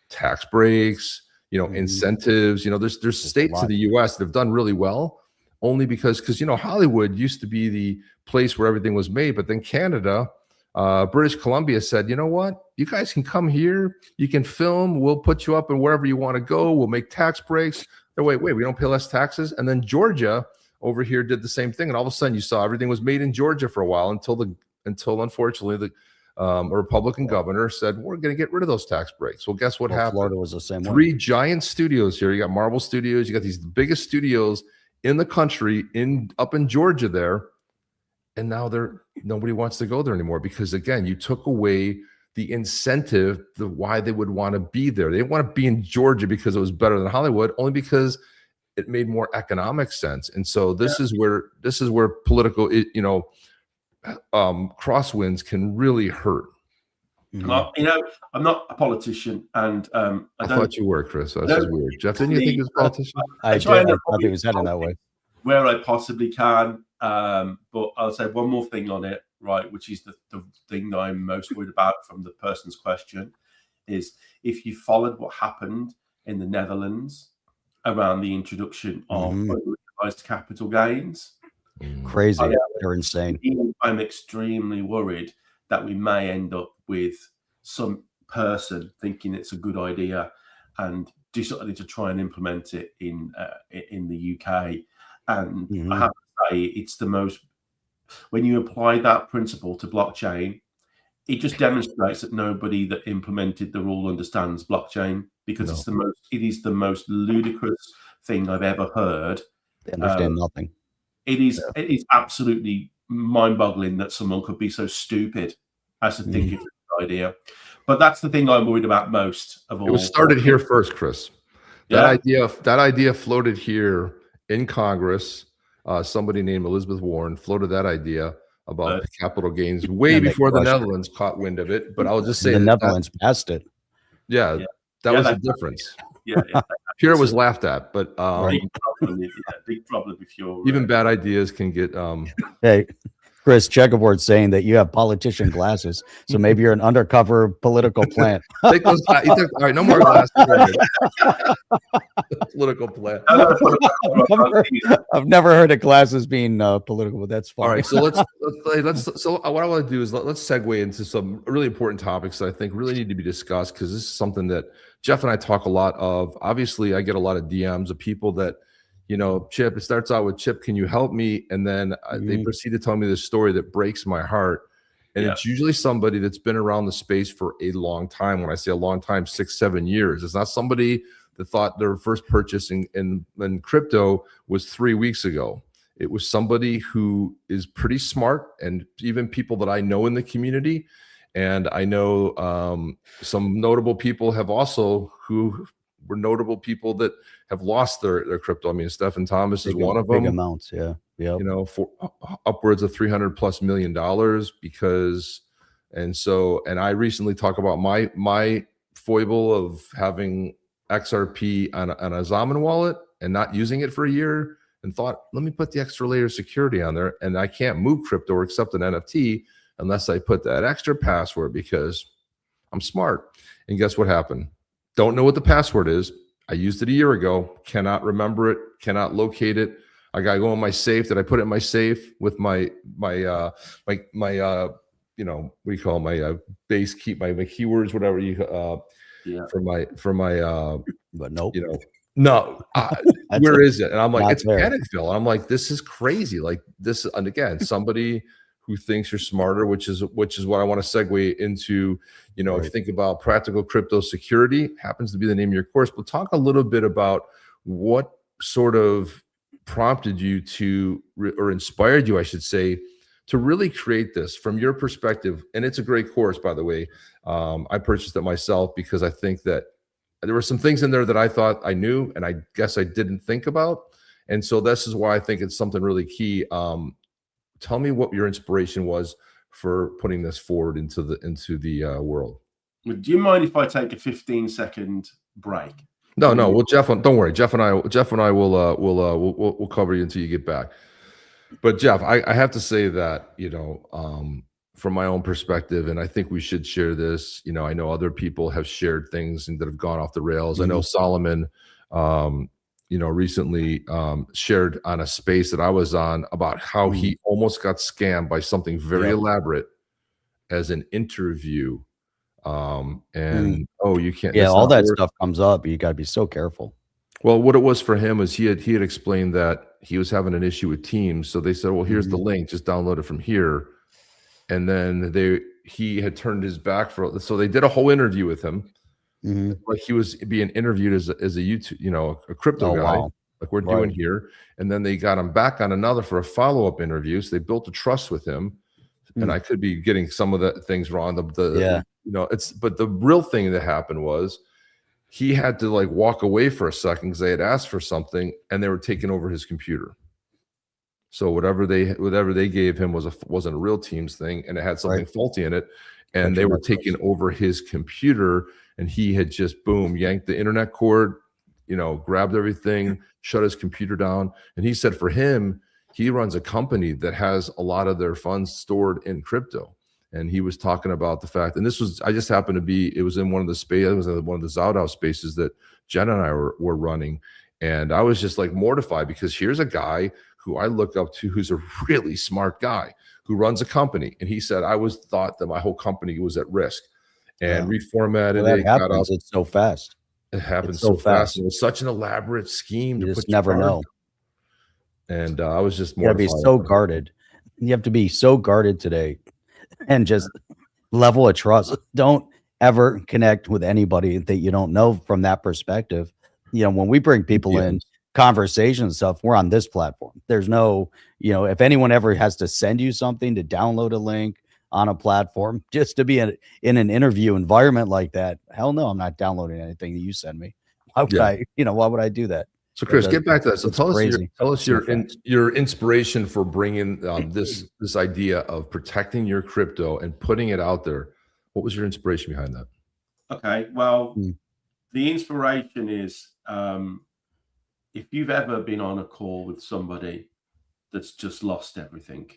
Speaker 2: tax breaks, incentives, there's states in the US that have done really well. Only because Hollywood used to be the place where everything was made, but then Canada, British Columbia said, you know what, you guys can come here, you can film, we'll put you up in wherever you want to go, we'll make tax breaks. Wait, we don't pay less taxes. And then Georgia over here did the same thing, and all of a sudden you saw everything was made in Georgia for a while until unfortunately a Republican governor said, we're going to get rid of those tax breaks. Well, guess what happened? Florida was the same way. 3 giant studios here. You got Marvel Studios, you got these biggest studios in the country up in Georgia there, and now nobody wants to go there anymore, because again, you took away the incentive, why they would want to be there. They didn't want to be in Georgia because it was better than Hollywood, only because it made more economic sense. And so this is where political crosswinds can really hurt.
Speaker 4: Well, I'm not a politician, and I
Speaker 2: thought you were, Kris. That's just weird. Jeff, didn't you think he was a politician?
Speaker 1: I thought he was heading that way.
Speaker 4: Where I possibly can, but I'll say one more thing on it, right? Which is the thing that I'm most worried about from the person's question, is if you followed what happened in the Netherlands around the introduction of unrealized capital gains.
Speaker 1: Crazy. They're insane.
Speaker 4: I'm extremely worried that we may end up with some person thinking it's a good idea and deciding to try and implement it in the UK. And I have to say, it's the most, when you apply that principle to blockchain, it just demonstrates that nobody that implemented the rule understands blockchain, because it is the most ludicrous thing I've ever heard.
Speaker 1: They understand nothing.
Speaker 4: It is absolutely mind-boggling that someone could be so stupid as to think it's a good idea. But that's the thing I'm worried about most of all.
Speaker 2: It was started here first, Kris. That idea floated here in Congress. Somebody named Elizabeth Warren floated that idea about capital gains way before the Netherlands caught wind of it. But I'll just say
Speaker 1: the Netherlands passed it.
Speaker 2: That was the difference. Here it was laughed at, but
Speaker 4: big problem if you're
Speaker 2: even bad ideas can get
Speaker 1: hey, Kris, checkerboard saying that you have politician glasses, so maybe you're an undercover political plant.
Speaker 2: Take those. All right, no more glasses. Political plant.
Speaker 1: I've never heard of glasses being political, but that's fine.
Speaker 2: All right, so let's. So what I want to do is let's segue into some really important topics that I think really need to be discussed, because this is something that Jeff and I talk a lot of. Obviously, I get a lot of DMs of people that, you know, Chip, it starts out with, Chip, can you help me? And then they proceed to tell me this story that breaks my heart. And it's usually somebody that's been around the space for a long time. When I say a long time, 6-7 years. It's not somebody that thought their first purchase in crypto was 3 weeks ago. It was somebody who is pretty smart, and even people that I know in the community. And I know some notable people have also who were notable people that have lost their crypto. I mean, Stephen Thomas is one of them.
Speaker 1: Big amounts, yeah.
Speaker 2: You know, for upwards of $300+ million, because, and I recently talk about my foible of having XRP on a Zaman wallet and not using it for a year, and thought, let me put the extra layer of security on there, and I can't move crypto or accept an NFT unless I put that extra password, because I'm smart. And guess what happened? Don't know what the password is. I used it a year ago. Cannot remember it. Cannot locate it. I got to go in my safe. Did I put it in my safe with my you know, what do you call my base key, my keywords, whatever you for my
Speaker 1: but nope.
Speaker 2: You know, no. Where is it? And I'm like, it's Panicville. I'm like, this is crazy. Like this, and again, somebody who thinks you're smarter, which is what I want to segue into. You know, if you think about practical crypto security, happens to be the name of your course, but talk a little bit about what sort of prompted you to, or inspired you, I should say, to really create this from your perspective. And it's a great course, by the way. I purchased it myself because I think that there were some things in there that I thought I knew, and I guess I didn't think about. And so this is why I think it's something really key. Tell me what your inspiration was for putting this forward into the world.
Speaker 4: Do you mind if I take a 15-second break?
Speaker 2: No. Well, Jeff, don't worry. Jeff and I will cover you until you get back. But Jeff, I have to say that, you know, from my own perspective, and I think we should share this. You know, I know other people have shared things that have gone off the rails. I know Solomon, you know, recently shared on a space that I was on about how he almost got scammed by something very elaborate as an interview. And you can't.
Speaker 1: Yeah, all that stuff comes up. You got to be so careful.
Speaker 2: Well, what it was for him was he had explained that he was having an issue with Teams. So they said, well, here's the link, just download it from here. And then he had turned his back so they did a whole interview with him. Like he was being interviewed as a YouTube, you know, a crypto guy, like we're doing here. And then they got him back on another for a follow-up interview. So they built a trust with him. And I could be getting some of the things wrong. You know, but the real thing that happened was he had to like walk away for a second because they had asked for something and they were taking over his computer. So whatever they gave him wasn't a real Teams thing, and it had something faulty in it, and they were taking over his computer, and he had just yanked the internet cord, you know, grabbed everything, shut his computer down. And he said for him, he runs a company that has a lot of their funds stored in crypto. And he was talking about the fact, and I just happened to be, it was in one of the spaces, it was in one of the Zowdow spaces that Jen and I were running. And I was just like mortified, because here's a guy who I look up to, who's a really smart guy who runs a company. And he said, I thought that my whole company was at risk, and reformatted
Speaker 1: it.
Speaker 2: Happens.
Speaker 1: It's so fast.
Speaker 2: It happens so fast. It was such an elaborate scheme.
Speaker 1: You just never know.
Speaker 2: And I was just
Speaker 1: mortified. You gotta be so guarded. You have to be so guarded today, and just level of trust. Don't ever connect with anybody that you don't know from that perspective. You know, when we bring people in conversation and stuff, we're on this platform. There's no, you know, if anyone ever has to send you something to download a link on a platform just to be in an interview environment like that, hell no, I'm not downloading anything that you send me. Why would I do that?
Speaker 2: So Kris, get back to that. So tell us your inspiration for bringing this idea of protecting your crypto and putting it out there. What was your inspiration behind that?
Speaker 4: Okay, well, the inspiration is if you've ever been on a call with somebody that's just lost everything,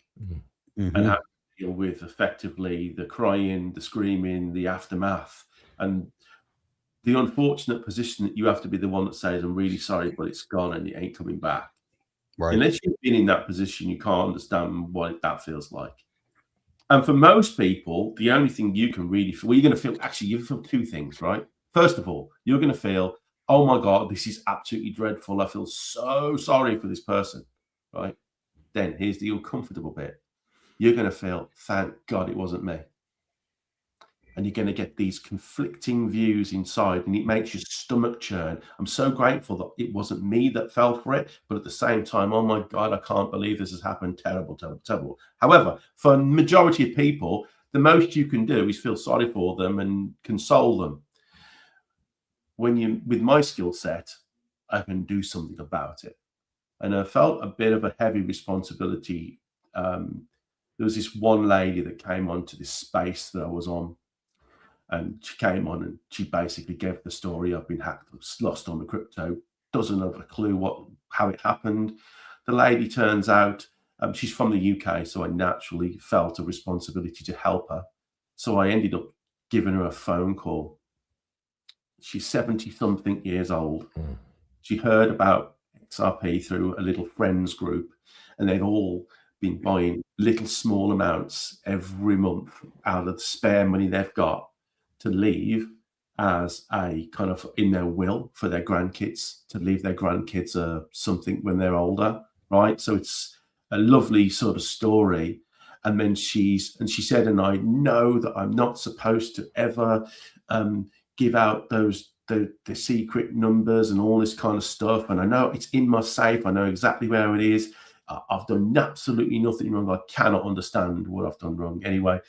Speaker 4: and how to deal with effectively the crying, the screaming, the aftermath, and the unfortunate position that you have to be the one that says, I'm really sorry, but it's gone and it ain't coming back.
Speaker 1: Right.
Speaker 4: Unless you've been in that position, you can't understand what that feels like. And for most people, the only thing you can really feel, well, you're going to feel, actually, you feel two things, right? First of all, you're going to feel, oh my God, this is absolutely dreadful. I feel so sorry for this person, right? Then here's the uncomfortable bit. You're going to feel, thank God it wasn't me. And you're going to get these conflicting views inside, and it makes your stomach churn. I'm so grateful that it wasn't me that fell for it, but at the same time, oh my God, I can't believe this has happened. Terrible, terrible, terrible. However, for the majority of people, the most you can do is feel sorry for them and console them. With my skill set, I can do something about it. And I felt a bit of a heavy responsibility. There was this one lady that came onto this space that I was on. And she came on and she basically gave the story. I've been hacked, lost on the crypto, doesn't have a clue how it happened. The lady turns out, she's from the UK, so I naturally felt a responsibility to help her. So I ended up giving her a phone call. She's 70-something years old. She heard about XRP through a little friends group, and they've all been buying little small amounts every month out of the spare money they've got to leave as a kind of in their will for their grandkids, to leave their grandkids something when they're older, right? So it's a lovely sort of story. And then she said, and I know that I'm not supposed to ever give out the secret numbers and all this kind of stuff. And I know it's in my safe. I know exactly where it is. I've done absolutely nothing wrong. I cannot understand what I've done wrong. Anyway,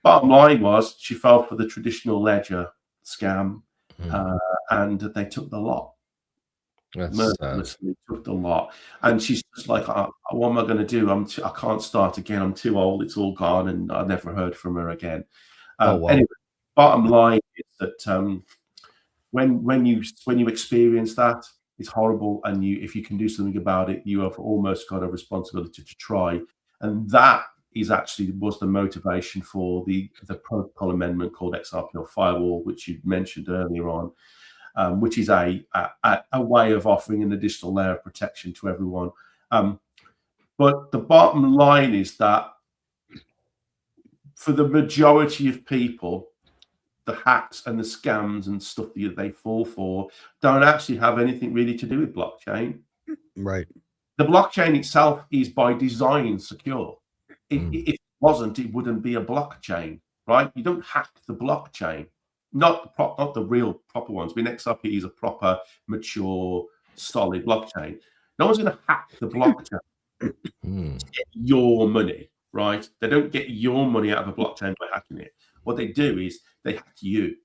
Speaker 4: bottom line was she fell for the traditional ledger scam, and they took the lot. Mercilessly took the lot. And she's just like, what am I going to do? I can't start again. I'm too old. It's all gone. And I never heard from her again. Anyway, bottom line is that when you experience that, it's horrible. And if you can do something about it, you have almost got a responsibility to try. And that was the motivation for the protocol amendment called XRPL Firewall, which you mentioned earlier on, which is a way of offering an additional layer of protection to everyone. But the bottom line is that for the majority of people, the hacks and the scams and stuff that they fall for don't actually have anything really to do with blockchain.
Speaker 1: Right.
Speaker 4: The blockchain itself is by design secure. If it wasn't, it wouldn't be a blockchain, right? You don't hack the blockchain, not the real proper ones. I mean, XRP is a proper, mature, solid blockchain. No one's going to hack the blockchain to get your money, right? They don't get your money out of a blockchain by hacking it. What they do is they hack you,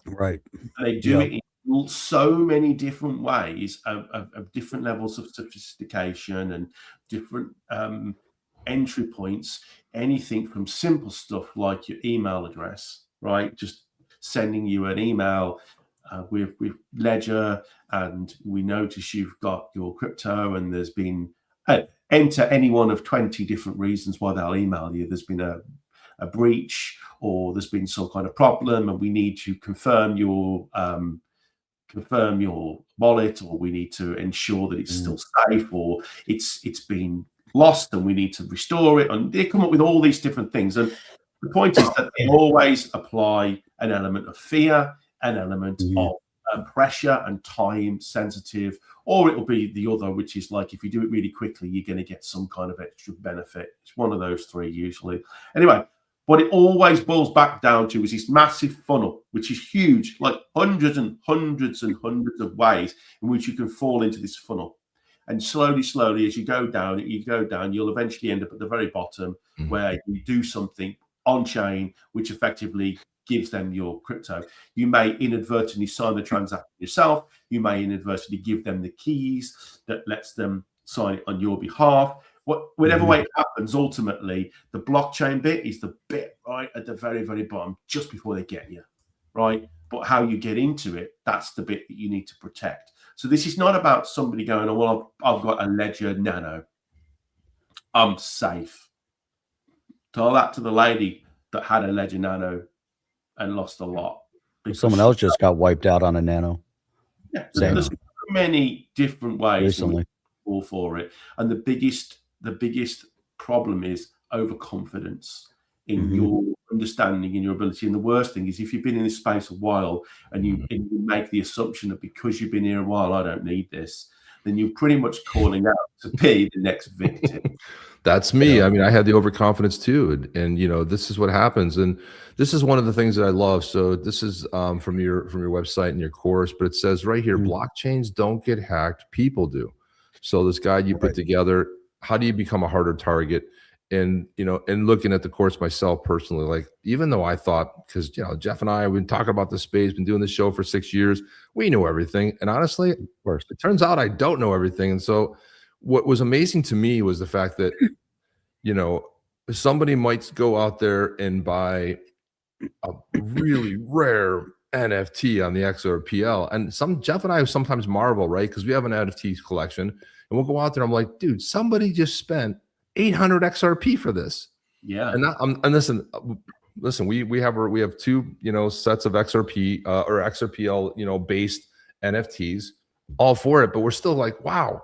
Speaker 1: right?
Speaker 4: And they do it in so many different ways, of different levels of sophistication and different entry points, anything from simple stuff like your email address, right? Just sending you an email with Ledger, and we notice you've got your crypto, and there's been enter any one of 20 different reasons why they'll email you. There's been a breach, or there's been some kind of problem, and we need to confirm your wallet, or we need to ensure that it's still safe, or it's been lost and we need to restore it. And they come up with all these different things. And the point is that they always apply an element of fear, an element of pressure and time sensitive, or it'll be the other, which is like, if you do it really quickly, you're going to get some kind of extra benefit. It's one of those three usually. Anyway, what it always boils back down to is this massive funnel, which is huge, like hundreds and hundreds and hundreds of ways in which you can fall into this funnel. And slowly, slowly, as you go down, you'll eventually end up at the very bottom where you do something on chain, which effectively gives them your crypto. You may inadvertently sign the transaction yourself. You may inadvertently give them the keys that lets them sign it on your behalf. Whatever way it happens, ultimately, the blockchain bit is the bit right at the very, very bottom, just before they get you, right? But how you get into it, that's the bit that you need to protect. So this is not about somebody going, oh, well, I've got a Ledger Nano, I'm safe. Tell that to the lady that had a Ledger Nano and lost a lot.
Speaker 1: Someone else just got wiped out on a Nano.
Speaker 4: Yeah, there's so many different ways
Speaker 1: Recently.
Speaker 4: all for it, and the biggest problem is overconfidence in your understanding, in your ability. And the worst thing is if you've been in this space a while and you make the assumption that because you've been here a while, I don't need this, then you're pretty much calling out to be the next victim.
Speaker 2: That's me. I mean, I had the overconfidence too. And you know, this is what happens. And this is one of the things that I love. So this is from your website and your course, but it says right here, blockchains don't get hacked, people do. So this guide you put together, how do you become a harder target? And, you know, and looking at the course myself personally, like, even though I thought, because, you know, Jeff and I have been talking about this space, been doing this show for 6 years, we know everything. And honestly, of course, it turns out I don't know everything. And so what was amazing to me was the fact that, you know, somebody might go out there and buy a really rare NFT on the XRPL. And Jeff and I sometimes marvel, right? Because we have an NFT collection and we'll go out there. I'm like, dude, somebody just spent 800 XRP for this.
Speaker 4: Yeah.
Speaker 2: And listen, we have two, you know, sets of XRP or XRPL, you know, based NFTs, all for it, but we're still like, wow.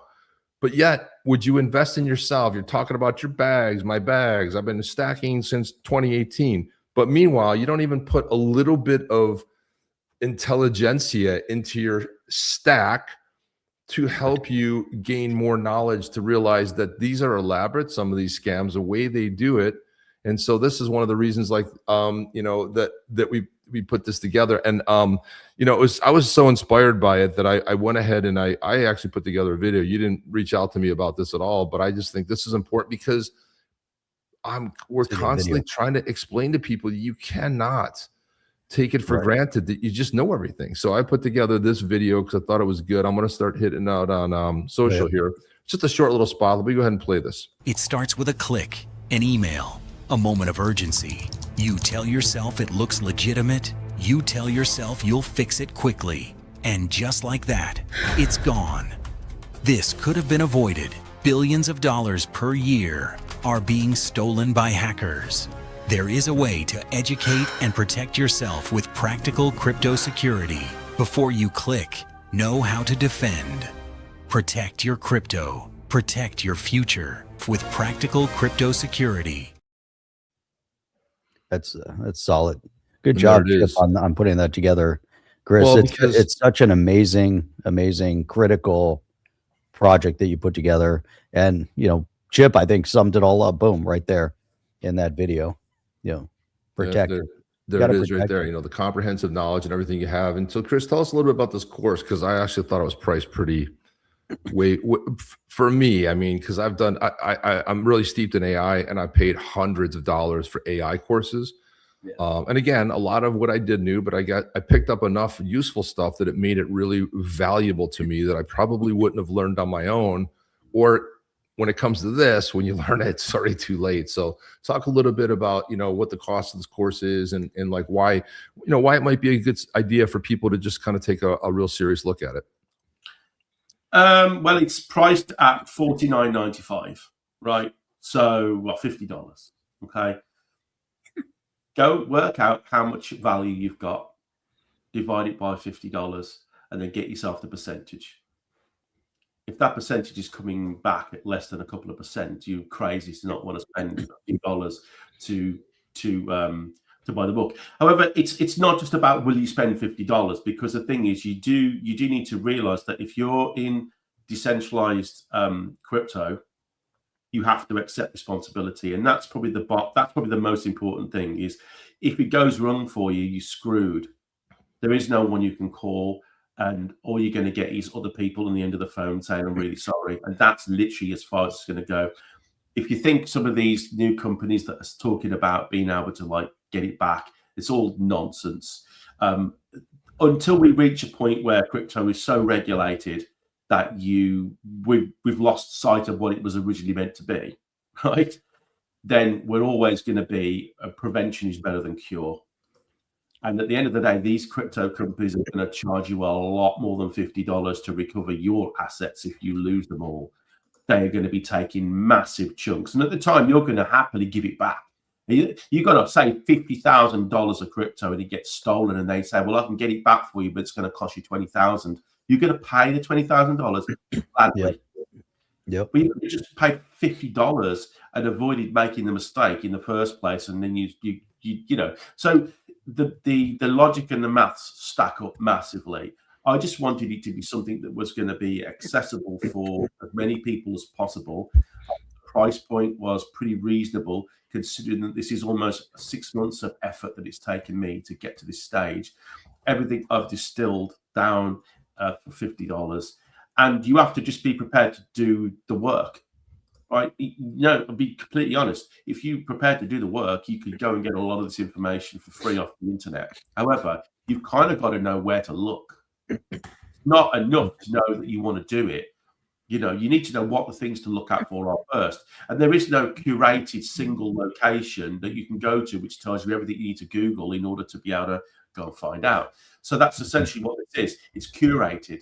Speaker 2: But yet, would you invest in yourself? You're talking about your bags, my bags. I've been stacking since 2018. But meanwhile, you don't even put a little bit of intelligentsia into your stack to help you gain more knowledge, to realize that these are elaborate, some of these scams, the way they do it. And so this is one of the reasons, like, you know, that we put this together. And, you know, I was so inspired by it that I went ahead and I actually put together a video. You didn't reach out to me about this at all, but I just think this is important because we're constantly trying to explain to people you cannot take it for granted that you just know everything. So I put together this video because I thought it was good. I'm going to start hitting out on social here. Just a short little spot. Let me go ahead and play this.
Speaker 5: It starts with a click, an email, a moment of urgency. You tell yourself it looks legitimate. You tell yourself you'll fix it quickly. And just like that, it's gone. This could have been avoided. Billions of dollars per year are being stolen by hackers. There is a way to educate and protect yourself with practical crypto security. Before you click, know how to defend. Protect your crypto. Protect your future with practical crypto security.
Speaker 1: That's solid. Good job on putting that together, Kris. Well, it's such an amazing critical project that you put together. And, you know, Chip, I think, summed it all up. Boom, right there in that video. You know, protect.
Speaker 2: There it is right there. You know, the comprehensive knowledge and everything you have. And so, Kris, tell us a little bit about this course, because I actually thought it was priced pretty for me. I mean, because I'm really steeped in AI, and I paid hundreds of dollars for AI courses. Yeah. And again, a lot of what I did knew, but I picked up enough useful stuff that it made it really valuable to me that I probably wouldn't have learned on my own. Or when it comes to this, when you learn it, it's already too late. So talk a little bit about, you know, what the cost of this course is, and like why it might be a good idea for people to just kind of take a real serious look at it.
Speaker 4: Well, it's priced at $49.95, right? So, well, $50. Okay. Go work out how much value you've got, divide it by $50, and then get yourself the percentage. If that percentage is coming back at less than a couple of percent, you're crazy to not want to spend $50 to buy the book. However, it's not just about will you spend $50, because the thing is, you do need to realize that if you're in decentralized crypto, you have to accept responsibility, and that's probably the most important thing. Is if it goes wrong for you, you're screwed. There is no one you can call, and all you're going to get is other people on the end of the phone saying, "I'm really sorry," and that's literally as far as it's going to go. If you think some of these new companies that are talking about being able to like get it back, it's all nonsense. Until we reach a point where crypto is so regulated that we've lost sight of what it was originally meant to be, right? Then we're always going to be prevention is better than cure. And at the end of the day, these crypto companies are going to charge you a lot more than $50 to recover your assets if you lose them all. They are going to be taking massive chunks. And at the time, you're going to happily give it back You got to say $50,000 of crypto and it gets stolen, and they say, well, I can get it back for you, but it's going to cost you $20,000. You're going to pay the $20,000 gladly.
Speaker 1: Yep.
Speaker 4: But you just paid $50 and avoided making the mistake in the first place, and then you know. So the logic and the maths stack up massively. I just wanted it to be something that was going to be accessible for as many people as possible. The price point was pretty reasonable, considering that this is almost 6 months of effort that it's taken me to get to this stage. Everything I've distilled down for $50. And you have to just be prepared to do the work, right? I'll be completely honest. If you're prepared to do the work, you could go and get a lot of this information for free off the internet. However, you've kind of got to know where to look. Not enough to know that you want to do it. You need to know what the things to look out for are first. And there is no curated single location that you can go to which tells you everything you need to Google in order to be able to go and find out. So that's essentially what it is. It's curated.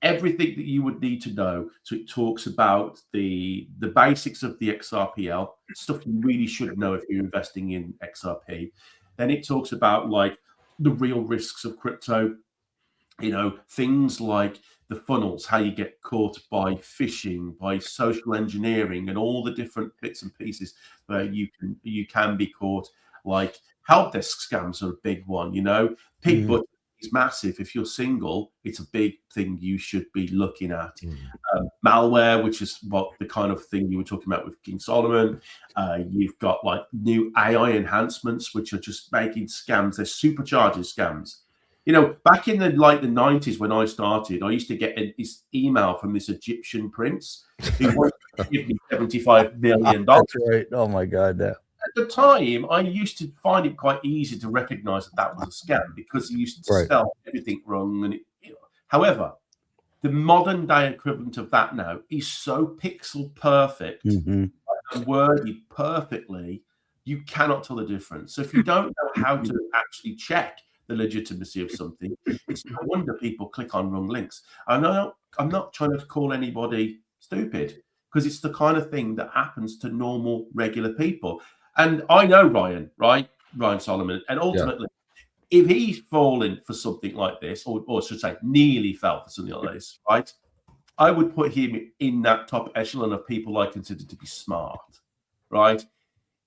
Speaker 4: Everything that you would need to know. So it talks about the basics of the XRPL, stuff you really should know if you're investing in XRP. Then it talks about like the real risks of crypto, things like the funnels, how you get caught by phishing, by social engineering, and all the different bits and pieces where you can be caught. Like help desk scams are a big one, Pig button is massive. If you're single, it's a big thing you should be looking at. Malware, which is what the kind of thing you were talking about with King Solomon. You've got like new AI enhancements, which are just making scams. They're supercharging scams. Back in the 90s when I started, I used to get this email from this Egyptian prince who wanted to give me $75 million.
Speaker 1: That's right. Oh my God.
Speaker 4: At the time, I used to find it quite easy to recognize that was a scam because he used to spell everything wrong. And however, the modern day equivalent of that now is so pixel perfect and worded perfectly, you cannot tell the difference. So if you don't know how to actually check the legitimacy of something, it's no wonder people click on wrong links. I know I'm not trying to call anybody stupid, because it's the kind of thing that happens to normal, regular people. And I know Ryan Solomon, and ultimately, if he's fallen for something like this, or I should say nearly fell for something like this, right, I would put him in that top echelon of people I consider to be smart, right?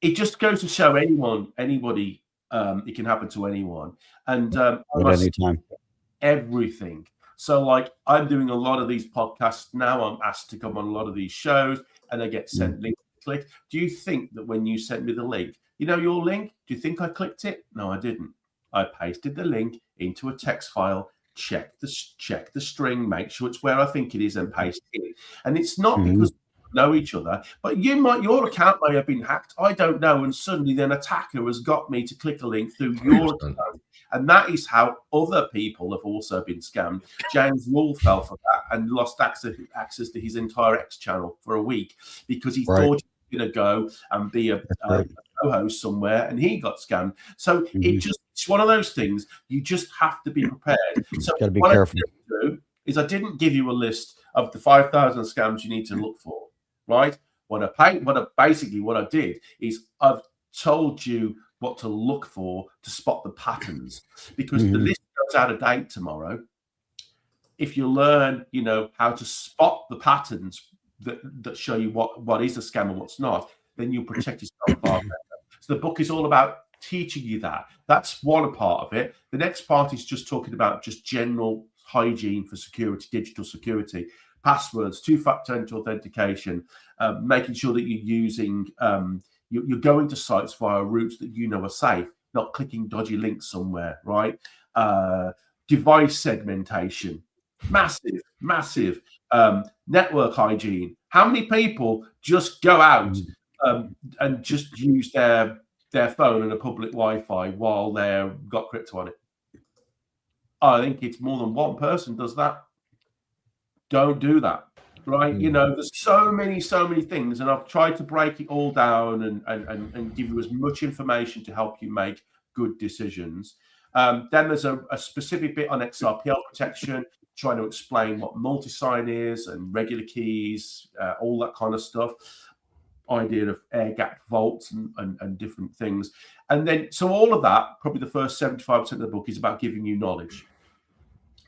Speaker 4: It just goes to show anybody, it can happen to anyone. And
Speaker 1: at any time.
Speaker 4: Everything. So like I'm doing a lot of these podcasts now. I'm asked to come on a lot of these shows, and I get sent links to click. Do you think that when you sent me the link, your link, do you think I clicked it? No, I didn't. I pasted the link into a text file, check the string, make sure it's where I think it is, and paste it. And it's not because we know each other, but your account may have been hacked. I don't know. And suddenly an attacker has got me to click a link through your account. And that is how other people have also been scammed. James Wool fell for that and lost access to his entire X channel for a week because he thought he was going to go and be a co-host somewhere, and he got scammed. So it's one of those things. You just have to be prepared. So
Speaker 1: got to be careful.
Speaker 4: I didn't give you a list of the 5,000 scams you need to look for, right? What I did is I've told you what to look for to spot the patterns, because the list goes out of date tomorrow. If you learn, how to spot the patterns that show you what is a scam and what's not, then you'll protect yourself far better. So the book is all about teaching you that. That's one part of it. The next part is just talking about just general hygiene for security, digital security, passwords, two-factor authentication, making sure that you're using you're going to sites via routes that are safe, not clicking dodgy links somewhere, right? Device segmentation, massive. Network hygiene. How many people just go out and just use their phone and a public Wi-Fi while they've got crypto on it? I think it's more than one person does that. Don't do that. Right, there's so many things, and I've tried to break it all down and give you as much information to help you make good decisions. Then there's a specific bit on XRPL protection, trying to explain what multi-sign is and regular keys, all that kind of stuff. idea of air-gapped vaults and different things. And then, so all of that, probably the first 75% of the book is about giving you knowledge.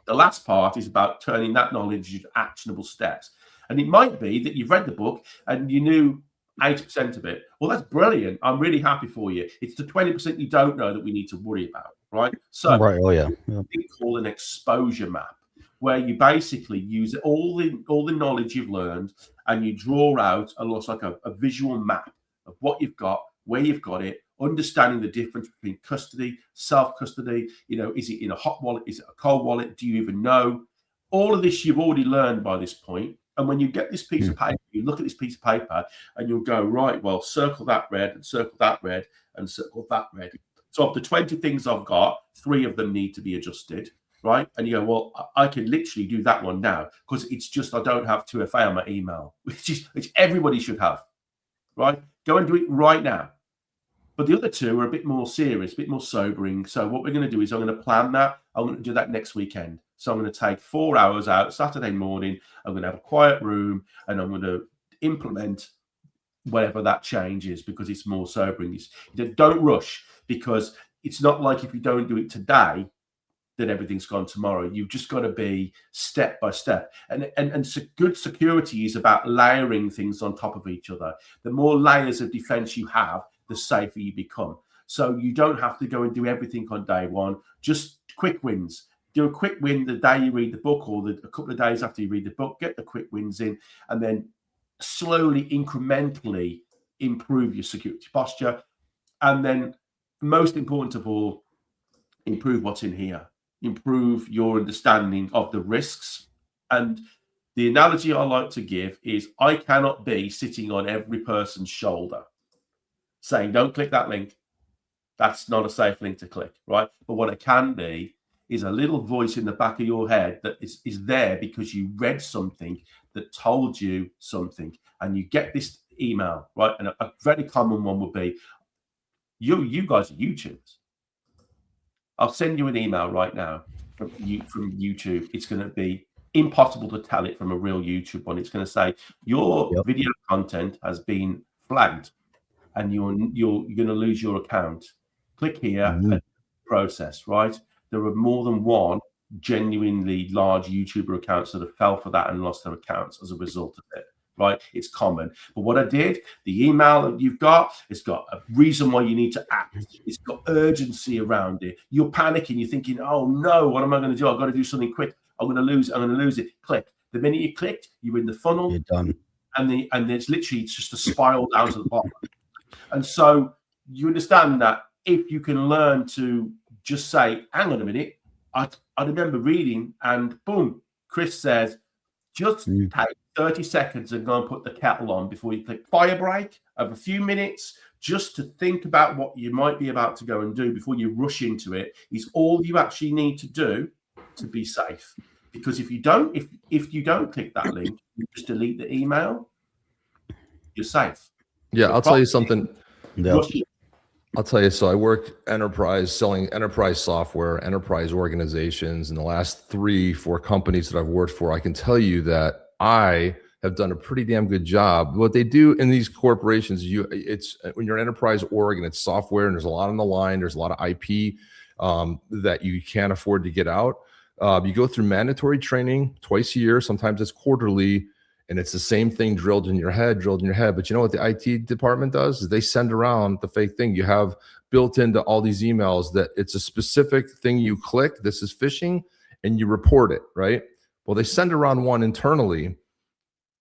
Speaker 4: The last part is about turning that knowledge into actionable steps. And it might be that you've read the book and you knew 80% of it. Well, that's brilliant. I'm really happy for you. It's the 20% you don't know that we need to worry about, right? So,
Speaker 1: right. Oh yeah.
Speaker 4: we call an exposure map, where you basically use all the knowledge you've learned and you draw out almost like a visual map of what you've got, where you've got it, understanding the difference between custody, self-custody. You know, is it in a hot wallet? Is it a cold wallet? Do you even know? All of this you've already learned by this point. And when you get this piece of paper, you look at this piece of paper and you'll go, right, well, circle that red and circle that red and circle that red. So of the 20 things I've got, 3 of them need to be adjusted, right? And you go, well, I can literally do that one now because it's just I don't have 2FA on my email, which everybody should have, right? Go and do it right now. But the other 2 are a bit more serious, a bit more sobering. So what we're going to do is I'm going to plan that. I'm going to do that next weekend. So I'm going to take 4 hours out Saturday morning. I'm going to have a quiet room and I'm going to implement whatever that change is because it's more sobering. Don't rush, because it's not like if you don't do it today, that everything's gone tomorrow. You've just got to be step by step. And good security is about layering things on top of each other. The more layers of defense you have, the safer you become. So you don't have to go and do everything on day one, just quick wins. Do a quick win the day you read the book or a couple of days after you read the book, get the quick wins in, and then slowly, incrementally improve your security posture. And then most important of all, improve what's in here. Improve your understanding of the risks. And the analogy I like to give is I cannot be sitting on every person's shoulder saying, don't click that link. That's not a safe link to click, right? But what it can be is a little voice in the back of your head that is there because you read something that told you something, and you get this email, right? And a very common one would be, you guys are YouTubers. I'll send you an email right now from YouTube. It's going to be impossible to tell it from a real YouTube one. It's going to say your video content has been flagged, and you're going to lose your account. Click here and process. Right? There are more than one genuinely large YouTuber accounts that have fell for that and lost their accounts as a result of it. Right? It's common. But what I did, the email that you've got, it's got a reason why you need to act. It's got urgency around it. You're panicking. You're thinking, oh no, what am I going to do? I've got to do something quick. I'm going to lose it. Click. The minute you clicked, you're in the funnel.
Speaker 1: You're done.
Speaker 4: And it's just a spiral down to the bottom. And so you understand that if you can learn to just say, hang on a minute, I remember reading, and boom, Kris says, just take 30 seconds and go and put the kettle on before you click fire break of a few minutes, just to think about what you might be about to go and do before you rush into it, is all you actually need to do to be safe. Because if you don't click that link, you just delete the email, you're safe.
Speaker 2: Yeah, I'll tell you something.
Speaker 1: Yep.
Speaker 2: I'll tell you. So I work enterprise, selling enterprise software, enterprise organizations. In the last 3-4 companies that I've worked for, I can tell you that I have done a pretty damn good job. What they do in these corporations, it's when you're an enterprise org and it's software and there's a lot on the line, there's a lot of IP that you can't afford to get out. You go through mandatory training twice a year, sometimes it's quarterly, and it's the same thing drilled in your head. But you know what the IT department does is they send around the fake thing. You have built into all these emails that it's a specific thing you click, this is phishing, and you report it, right? Well, they send around one internally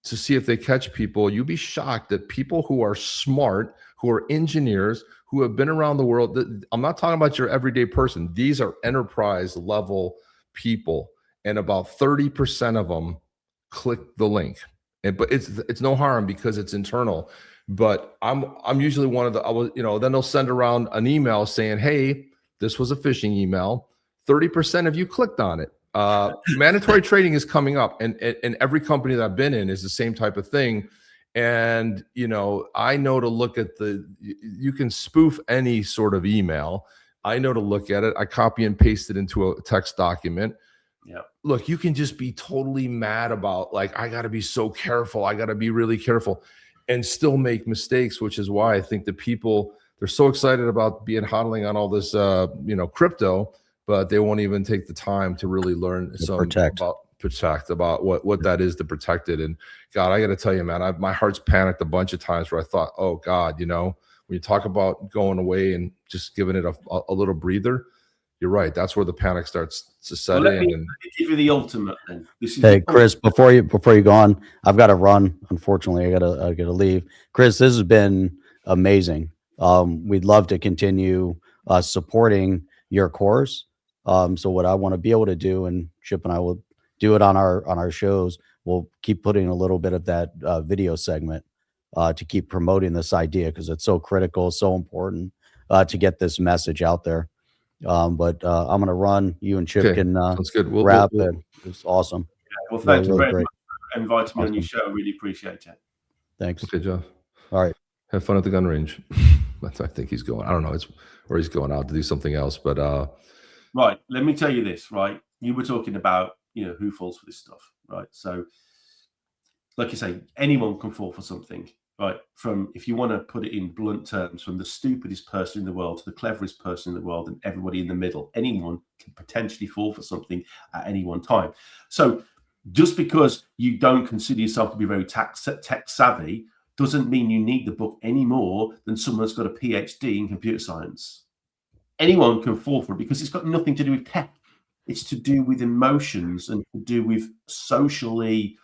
Speaker 2: to see if they catch people. You'd be shocked that people who are smart, who are engineers, who have been around the world, I'm not talking about your everyday person. These are enterprise level people, and about 30% of them click the link. But it's no harm because it's internal. But I'm usually one of the, then they'll send around an email saying, hey, this was a phishing email. 30% of you clicked on it. Mandatory trading is coming up, and every company that I've been in is the same type of thing. And, I know to look at you can spoof any sort of email. I know to look at it. I copy and paste it into a text document. Yeah. Look, you can just be totally mad about, like, I got to be so careful. I got to be really careful. and still make mistakes, which is why I think the people, they're so excited about being hodling on all this, crypto, but they won't even take the time to really learn about what that is to protect it. And God, I got to tell you, man, my heart's panicked a bunch of times where I thought, oh God, when you talk about going away and just giving it a little breather, you're right. That's where the panic starts to set in.
Speaker 4: Let me give you the ultimate then.
Speaker 1: Hey, Kris, before you go on, I've got to run. Unfortunately, I gotta leave. Kris, this has been amazing. We'd love to continue supporting your course. So what I want to be able to do, and Chip and I will do it on our shows, we'll keep putting a little bit of that video segment to keep promoting this idea, because it's so critical, so important to get this message out there. But I'm going to run. You and Chip can
Speaker 2: That's good.
Speaker 1: wrap it. It's awesome.
Speaker 4: Yeah, well, thank you very
Speaker 1: great.
Speaker 4: much for inviting me on your show. I really appreciate it.
Speaker 1: Thanks.
Speaker 2: Okay, Jeff.
Speaker 1: All right.
Speaker 2: Have fun at the gun range. I think he's going. I don't know. Or he's going out to do something else. But
Speaker 4: right. Let me tell you this. Right. You were talking about who falls for this stuff. Right. So, like you say, anyone can fall for something. Right, from, if you want to put it in blunt terms, from the stupidest person in the world to the cleverest person in the world and everybody in the middle, anyone can potentially fall for something at any one time. So just because you don't consider yourself to be very tech savvy doesn't mean you need the book any more than someone that's got a PhD in computer science. Anyone can fall for it because it's got nothing to do with tech. It's to do with emotions and to do with socially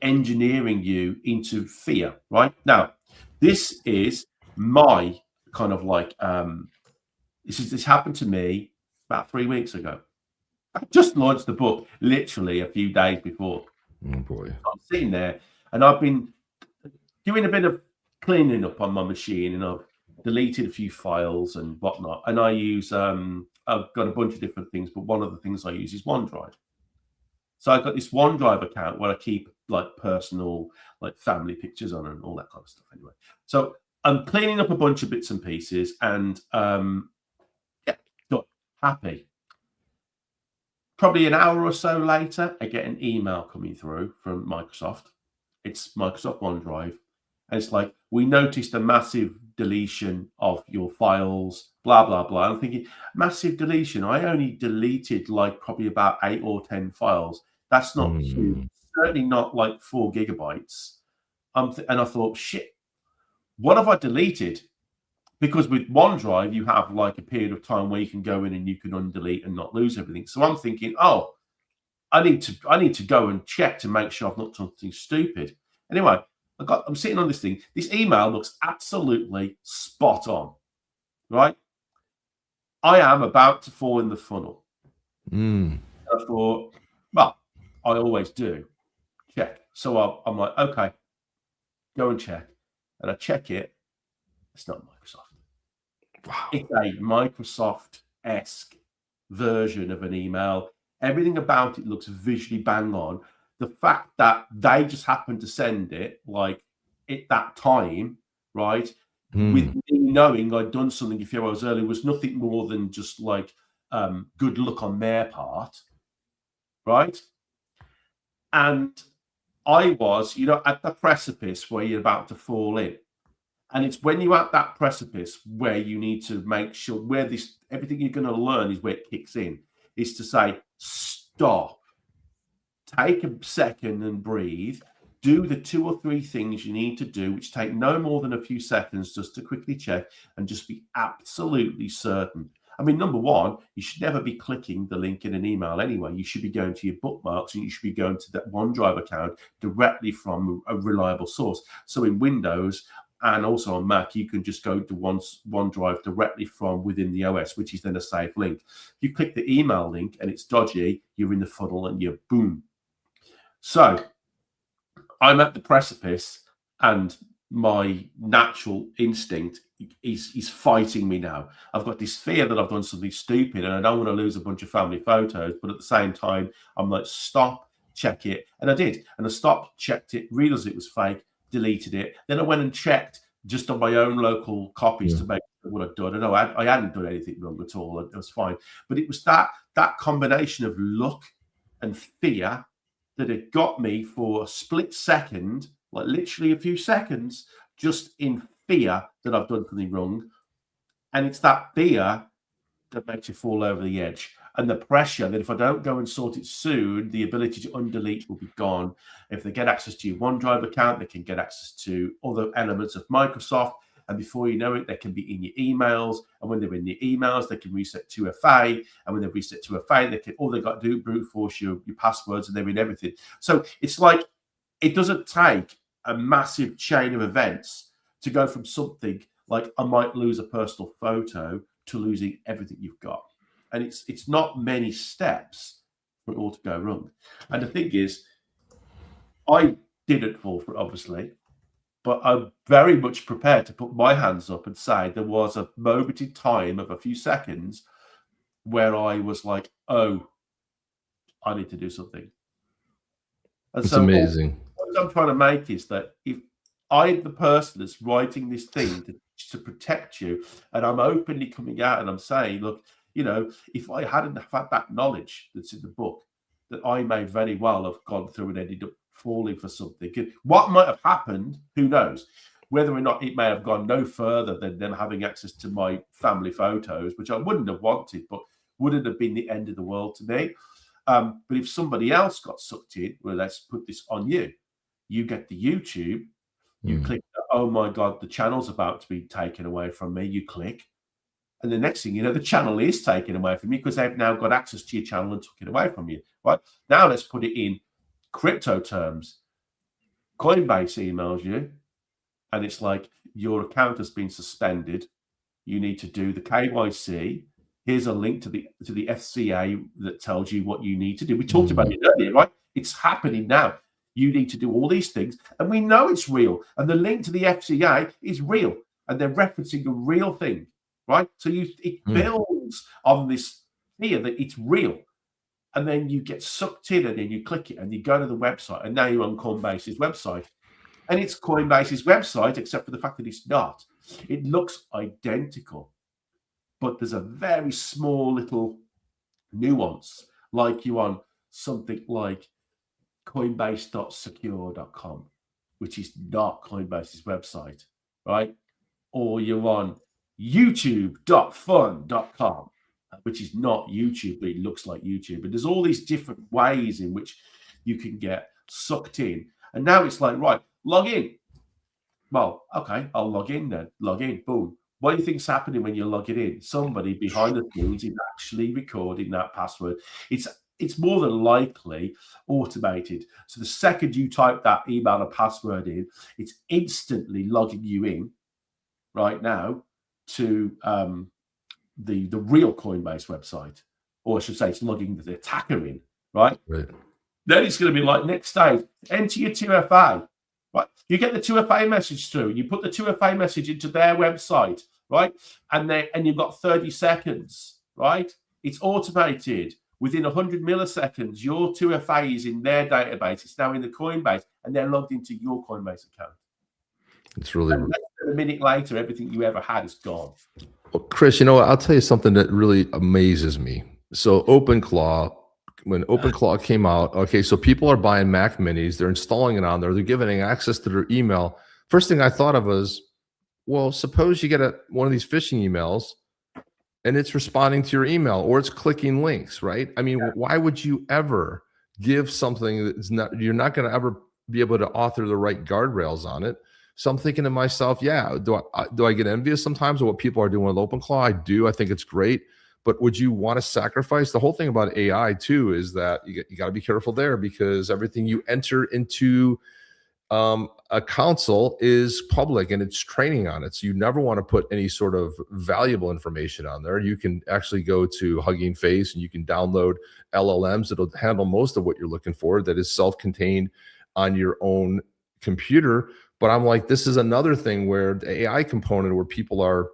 Speaker 4: engineering you into fear. Right now, this is my kind of like this happened to me about 3 weeks ago. I just launched the book literally a few days before.
Speaker 2: Oh boy.
Speaker 4: I'm sitting there and I've been doing a bit of cleaning up on my machine, and I've deleted a few files and whatnot, and I use I've got a bunch of different things, but one of the things I use is OneDrive. So I've got this OneDrive account where I keep like personal, like family pictures on and all that kind of stuff. Anyway, so I'm cleaning up a bunch of bits and pieces, and got happy. Probably an hour or so later, I get an email coming through from Microsoft. It's Microsoft OneDrive, and it's like, we noticed a massive deletion of your files, blah blah blah. I'm thinking, massive deletion? I only deleted like probably about 8 or 10 files. That's not huge. Certainly not like 4 gigabytes. And I thought, shit, what have I deleted? Because with OneDrive, you have like a period of time where you can go in and you can undelete and not lose everything. So I'm thinking, oh, I need to go and check to make sure I've not done something stupid. Anyway, I'm sitting on this thing. This email looks absolutely spot on, right? I am about to fall in the funnel. I thought, well, I always do. Check. So I'm like, okay, go and check. And I check it. It's not Microsoft. Wow. It's a Microsoft-esque version of an email. Everything about it looks visually bang on. The fact that they just happened to send it like at that time, right? With me knowing I'd done something a few hours earlier was nothing more than just like good luck on their part, right? And I was, at the precipice where you're about to fall in. And it's when you're at that precipice where you need to make sure where everything you're going to learn is where it kicks in, is to say, stop, take a second and breathe, do the 2 or 3 things you need to do, which take no more than a few seconds just to quickly check and just be absolutely certain. I mean, number one, you should never be clicking the link in an email anyway. You should be going to your bookmarks and you should be going to that OneDrive account directly from a reliable source. So in Windows and also on Mac, you can just go to OneDrive directly from within the OS, which is then a safe link. If you click the email link and it's dodgy, you're in the funnel and you're boom. So I'm at the precipice and my natural instinct is fighting me now. I've got this fear that I've done something stupid and I don't want to lose a bunch of family photos, but at the same time, I'm like, stop, check it. And I did. And I stopped, checked it, realized it was fake, deleted it. Then I went and checked just on my own local copies to make sure what I'd done. I know I hadn't done anything wrong at all. It was fine. But it was that combination of luck and fear that it got me for a split second, like literally a few seconds, just in fear that I've done something wrong. And it's that fear that makes you fall over the edge. And the pressure that if I don't go and sort it soon, the ability to undelete will be gone. If they get access to your OneDrive account, they can get access to other elements of Microsoft. And before you know it, they can be in your emails. And when they're in your emails, they can reset 2FA. And when they reset 2FA, they can, all they've got to do brute force your passwords, and they're in everything. So it's like, it doesn't take a massive chain of events to go from something like I might lose a personal photo to losing everything you've got. And it's not many steps for it all to go wrong. And the thing is, I didn't fall for it, obviously, but I'm very much prepared to put my hands up and say there was a moment in time of a few seconds where I was like, oh, I need to do something. And
Speaker 2: it's
Speaker 4: so
Speaker 2: amazing.
Speaker 4: What I'm trying to make is that if I'm the person that's writing this thing to protect you, and I'm openly coming out and I'm saying, look, you know, if I hadn't had that knowledge that's in the book, that I may very well have gone through and ended up falling for something. What might have happened, who knows? Whether or not it may have gone no further than them having access to my family photos, which I wouldn't have wanted, but wouldn't have been the end of the world to me. But if somebody else got sucked in, well, let's put this on you. You get the YouTube, you click, oh my God, the channel's about to be taken away from me. You click. And the next thing you know, the channel is taken away from you because they've now got access to your channel and took it away from you. Right? Now let's put it in crypto terms. Coinbase emails you, and it's like, your account has been suspended. You need to do the KYC. Here's a link to the FCA that tells you what you need to do. We talked about it earlier, right? It's happening now. You need to do all these things, and we know it's real. And the link to the FCA is real, and they're referencing a real thing, right? So it builds on this fear that it's real. And then you get sucked in, and then you click it, and you go to the website, and now you're on Coinbase's website. And it's Coinbase's website, except for the fact that it's not. It looks identical, but there's a very small little nuance, like you on something like Coinbase.secure.com, which is not Coinbase's website, right? Or you're on YouTube.fun.com, which is not YouTube, but it looks like YouTube. And there's all these different ways in which you can get sucked in. And now it's like, right, log in. Well, okay, I'll log in then. Log in, boom. What do you think's happening when you're logging in? Somebody behind the scenes is actually recording that password. It's more than likely automated. So the second you type that email or password in, it's instantly logging you in right now to the real Coinbase website. Or I should say it's logging the attacker in, right? Then it's going to be like, next stage, enter your 2FA, right? You get the 2FA message through, and you put the 2FA message into their website, right? And you've got 30 seconds, right? It's automated. Within 100 milliseconds, your 2FA is in their database. It's now in the Coinbase, and they're logged into your Coinbase account.
Speaker 2: It's really...
Speaker 4: And a minute later, everything you ever had is gone.
Speaker 2: Well, Kris, you know what? I'll tell you something that really amazes me. So OpenClaw, when OpenClaw came out, okay, so people are buying Mac Minis, they're installing it on there, they're giving access to their email. First thing I thought of was, well, suppose you get one of these phishing emails and it's responding to your email, or it's clicking links, right? I mean, why would you ever give something that's not, you're not going to ever be able to author the right guardrails on it? So I'm thinking to myself, yeah, do I get envious sometimes of what people are doing with OpenClaw? I do. I think it's great. But would you want to sacrifice? The whole thing about AI too is that you got to be careful there, because everything you enter into a console is public and it's training on it. So you never want to put any sort of valuable information on there. You can actually go to Hugging Face and you can download LLMs that'll handle most of what you're looking for, that is self-contained on your own computer. But I'm like, this is another thing where the AI component, where people are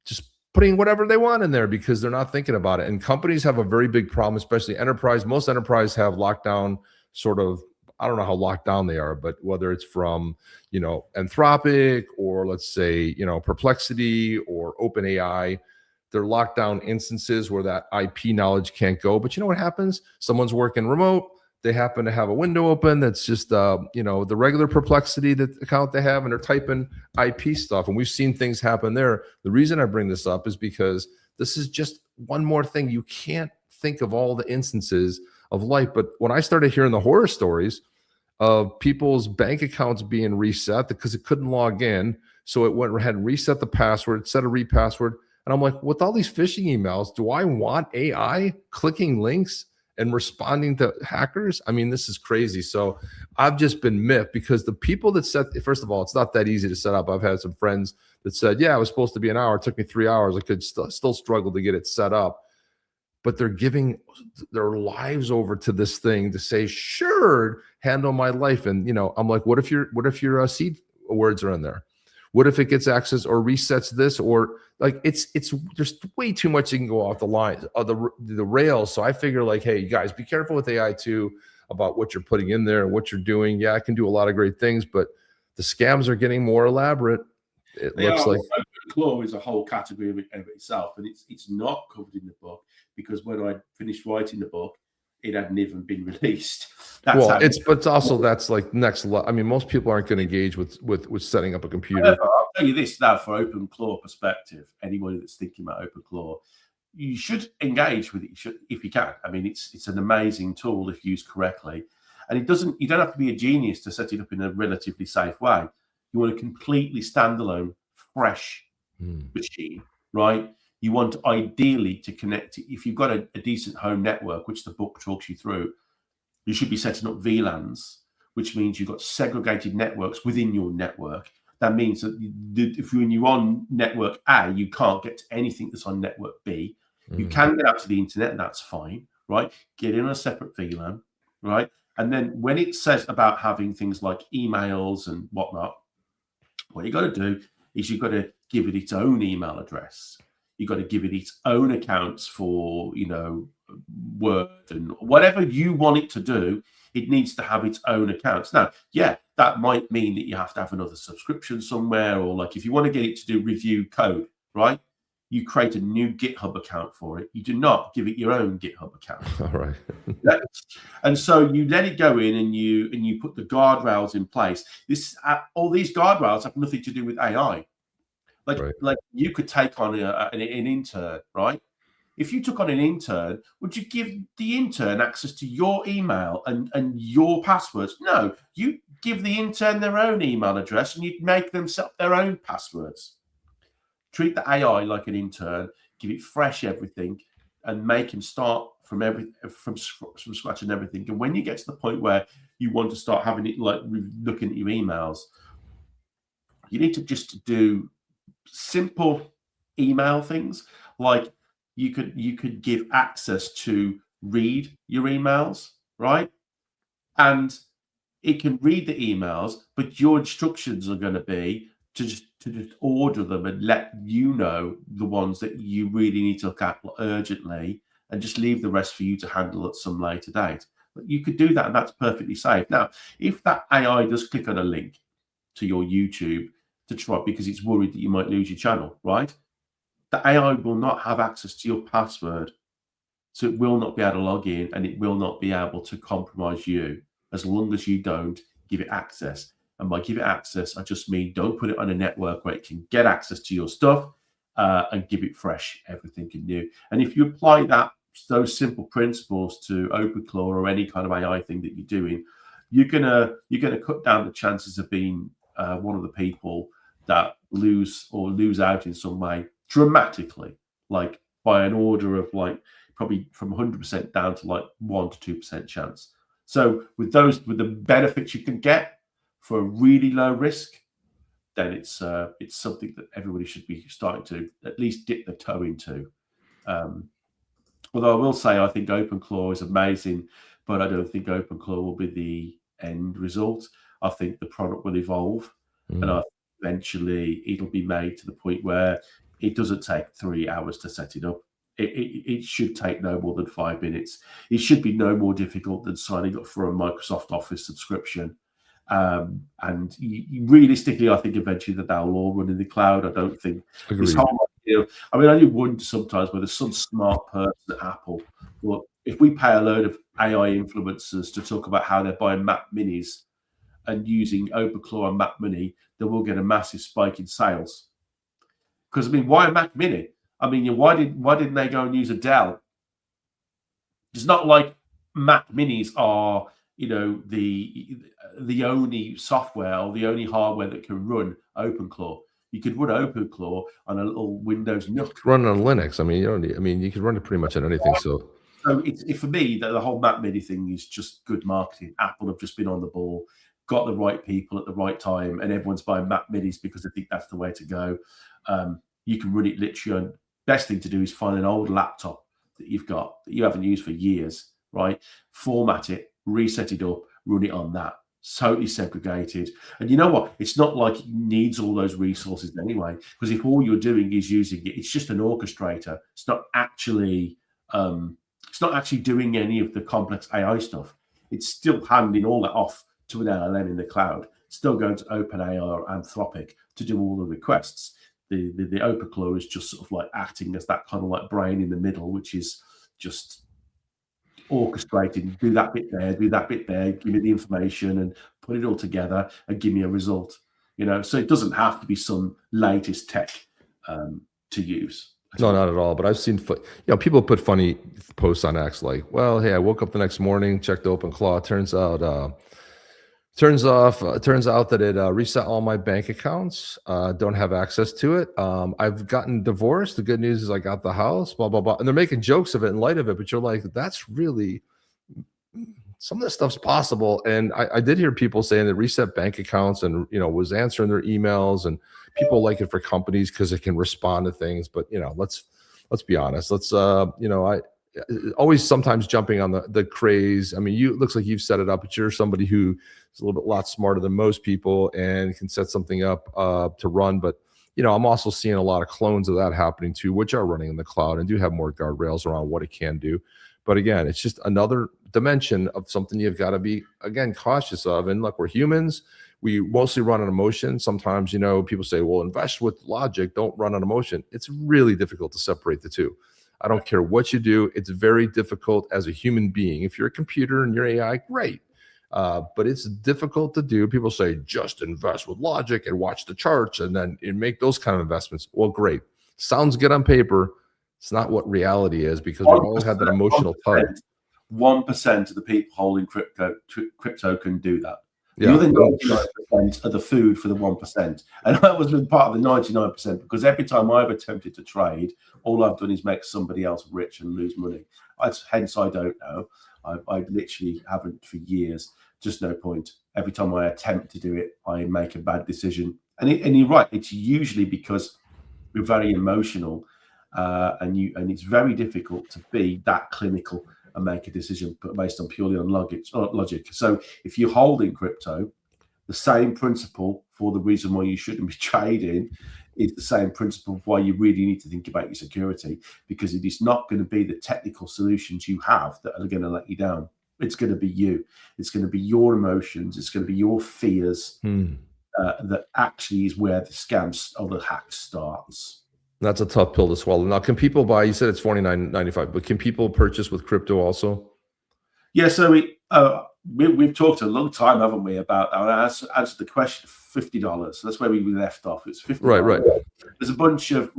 Speaker 2: just putting whatever they want in there because they're not thinking about it. And companies have a very big problem, especially enterprise. Most enterprise have lockdown sort of, I don't know how locked down they are, but whether it's from, you know, Anthropic, or let's say, you know, Perplexity or OpenAI, they're locked down instances where that IP knowledge can't go. But you know what happens? Someone's working remote, they happen to have a window open that's just you know, the regular Perplexity account they have, and they're typing IP stuff, and we've seen things happen there. The reason I bring this up is because this is just one more thing. You can't think of all the instances of life, but when I started hearing the horror stories of people's bank accounts being reset because it couldn't log in, so it went ahead and reset the password, set a repassword, and I'm like, with all these phishing emails, do I want AI clicking links and responding to hackers? I mean, this is crazy. So I've just been miffed because the people that set, first of all, it's not that easy to set up. I've had some friends that said, yeah, it was supposed to be an hour. It took me 3 hours. I could still struggle to get it set up. But they're giving their lives over to this thing to say, sure, handle my life. And, you know, I'm like, what if your seed words are in there? What if it gets access or resets this? Or like, it's there's way too much that can go off the line of the rails. So I figure, like, hey, you guys, be careful with AI too, about what you're putting in there and what you're doing. Yeah, it can do a lot of great things, but the scams are getting more elaborate. It looks like
Speaker 4: OpenClaw is a whole category of itself, and it's not covered in the book because when I finished writing the book, it hadn't even been released.
Speaker 2: But also that's like next level. I mean, most people aren't going to engage with setting up a computer.
Speaker 4: However, I'll tell you this now, for OpenClaw perspective, anybody that's thinking about OpenClaw, you should engage with it. You should, if you can. I mean, it's an amazing tool if used correctly, and you don't have to be a genius to set it up in a relatively safe way. You want a completely standalone, fresh machine, right? You want ideally to connect it. If you've got a decent home network, which the book talks you through, you should be setting up VLANs, which means you've got segregated networks within your network. That means that when you're on network A, you can't get to anything that's on network B. You can get out to the internet, and that's fine, right? Get in a separate VLAN, right? And then when it says about having things like emails and whatnot, what you got to do is you've got to give it its own email address. You've got to give it its own accounts for, you know, Word and whatever you want it to do. It needs to have its own accounts. Now, yeah, that might mean that you have to have another subscription somewhere, or like if you want to get it to do review code, right? You create a new GitHub account for it. You do not give it your own GitHub account.
Speaker 2: All right.
Speaker 4: Yeah? And so you let it go in, and you put the guardrails in place. All these guardrails have nothing to do with AI. Like you could take on an intern, right? If you took on an intern, would you give the intern access to your email and your passwords? No, you give the intern their own email address, and you'd make them set up their own passwords. Treat the AI like an intern, give it fresh everything, and make him start from scratch and everything. And when you get to the point where you want to start having it like looking at your emails, you need to just do simple email things. Like you could give access to read your emails, right? And it can read the emails, but your instructions are going to be to just order them and let you know the ones that you really need to look at urgently, and just leave the rest for you to handle at some later date. But you could do that, and that's perfectly safe. Now, if that AI does click on a link to your YouTube to try because it's worried that you might lose your channel, right? The AI will not have access to your password. So it will not be able to log in, and it will not be able to compromise you as long as you don't give it access. And by give it access, I just mean don't put it on a network where it can get access to your stuff, and give it fresh, everything new. And if you apply those simple principles to OpenClaw or any kind of AI thing that you're doing, you're gonna cut down the chances of being one of the people that lose out in some way dramatically, like by an order of like probably from 100% down to like 1 to 2% chance. So with the benefits you can get for a really low risk, then it's something that everybody should be starting to at least dip their toe into. Although I will say I think OpenClaw is amazing, but I don't think OpenClaw will be the end result. I think the product will evolve, and I think eventually it'll be made to the point where it doesn't take 3 hours to set it up. It should take no more than 5 minutes. It should be no more difficult than signing up for a Microsoft Office subscription. And realistically, I think eventually that will all run in the cloud. I don't think this whole idea. I mean, I do wonder sometimes whether some smart person at Apple will if we pay a load of AI influencers to talk about how they're buying Mac Minis and using OpenClaw and Mac Mini, then we'll get a massive spike in sales. Because I mean, why a Mac Mini? I mean, why didn't they go and use a Dell? It's not like Mac Minis are, you know, the only software or the only hardware that can run OpenClaw. You could run OpenClaw on a little Windows Nook.
Speaker 2: Run on Linux. I mean, you don't need, I mean, you can run it pretty much on anything. So
Speaker 4: it's for me, the whole Mac Mini thing is just good marketing. Apple have just been on the ball, got the right people at the right time, and everyone's buying Mac Minis because they think that's the way to go. You can run it literally on. Best thing to do is find an old laptop that you've got that you haven't used for years, right? Format it, reset it up, run it on that. Totally segregated. And you know what? It's not like it needs all those resources anyway, because if all you're doing is using it, it's just an orchestrator. It's not actually doing any of the complex AI stuff. It's still handing all that off to an LLM in the cloud, still going to OpenAI or Anthropic to do all the requests. The OpenClaw is just sort of like acting as that kind of like brain in the middle, which is just orchestrating. Do that bit there, do that bit there, give me the information and put it all together and give me a result. You know, so it doesn't have to be some latest tech to use.
Speaker 2: no, not at all. But I've seen, you know, people put funny posts on X like, well, hey, I woke up the next morning, checked OpenClaw. Turns out that it reset all my bank accounts. Don't have access to it. I've gotten divorced. The good news is I got the house, blah, blah, blah. And they're making jokes of it in light of it, but you're like, that's really, some of this stuff's possible. And I did hear people saying that reset bank accounts and, you know, was answering their emails, and people like it for companies because it can respond to things. But, you know, let's be honest. You know, always sometimes jumping on the craze. I mean, it looks like you've set it up, but you're somebody who is a lot smarter than most people and can set something up to run. But, you know, I'm also seeing a lot of clones of that happening too, which are running in the cloud and do have more guardrails around what it can do. But again, it's just another dimension of something you've got to be, again, cautious of. And look, we're humans. We mostly run on emotion. Sometimes, you know, people say, well, invest with logic, don't run on emotion. It's really difficult to separate the two. I don't care what you do. It's very difficult as a human being. If you're a computer and you're AI, great. But it's difficult to do. People say, just invest with logic and watch the charts and then make those kind of investments. Well, great. Sounds good on paper. It's not what reality is, because we all have that emotional touch.
Speaker 4: 1% of the people holding crypto can do that.
Speaker 2: Yeah.
Speaker 4: The other 99% are the food for the 1%. And I was part of the 99% because every time I've attempted to trade, all I've done is make somebody else rich and lose money. Hence, I don't know. I literally haven't for years. Just no point. Every time I attempt to do it, I make a bad decision. And you're right. It's usually because we're very emotional, and it's very difficult to be that clinical and make a decision based on purely on logic. So if you're holding crypto, the same principle for the reason why you shouldn't be trading is the same principle of why you really need to think about your security, because it is not going to be the technical solutions you have that are going to let you down. It's going to be you. It's going to be your emotions. It's going to be your fears that actually is where the scams or the hack starts.
Speaker 2: That's a tough pill to swallow. Now, can people buy? You said it's $49.95, but can people purchase with crypto also?
Speaker 4: Yeah, so we've talked a long time, haven't we, about answer the question of $50. So that's where we left off. It's $50.
Speaker 2: Right.
Speaker 4: There's a bunch of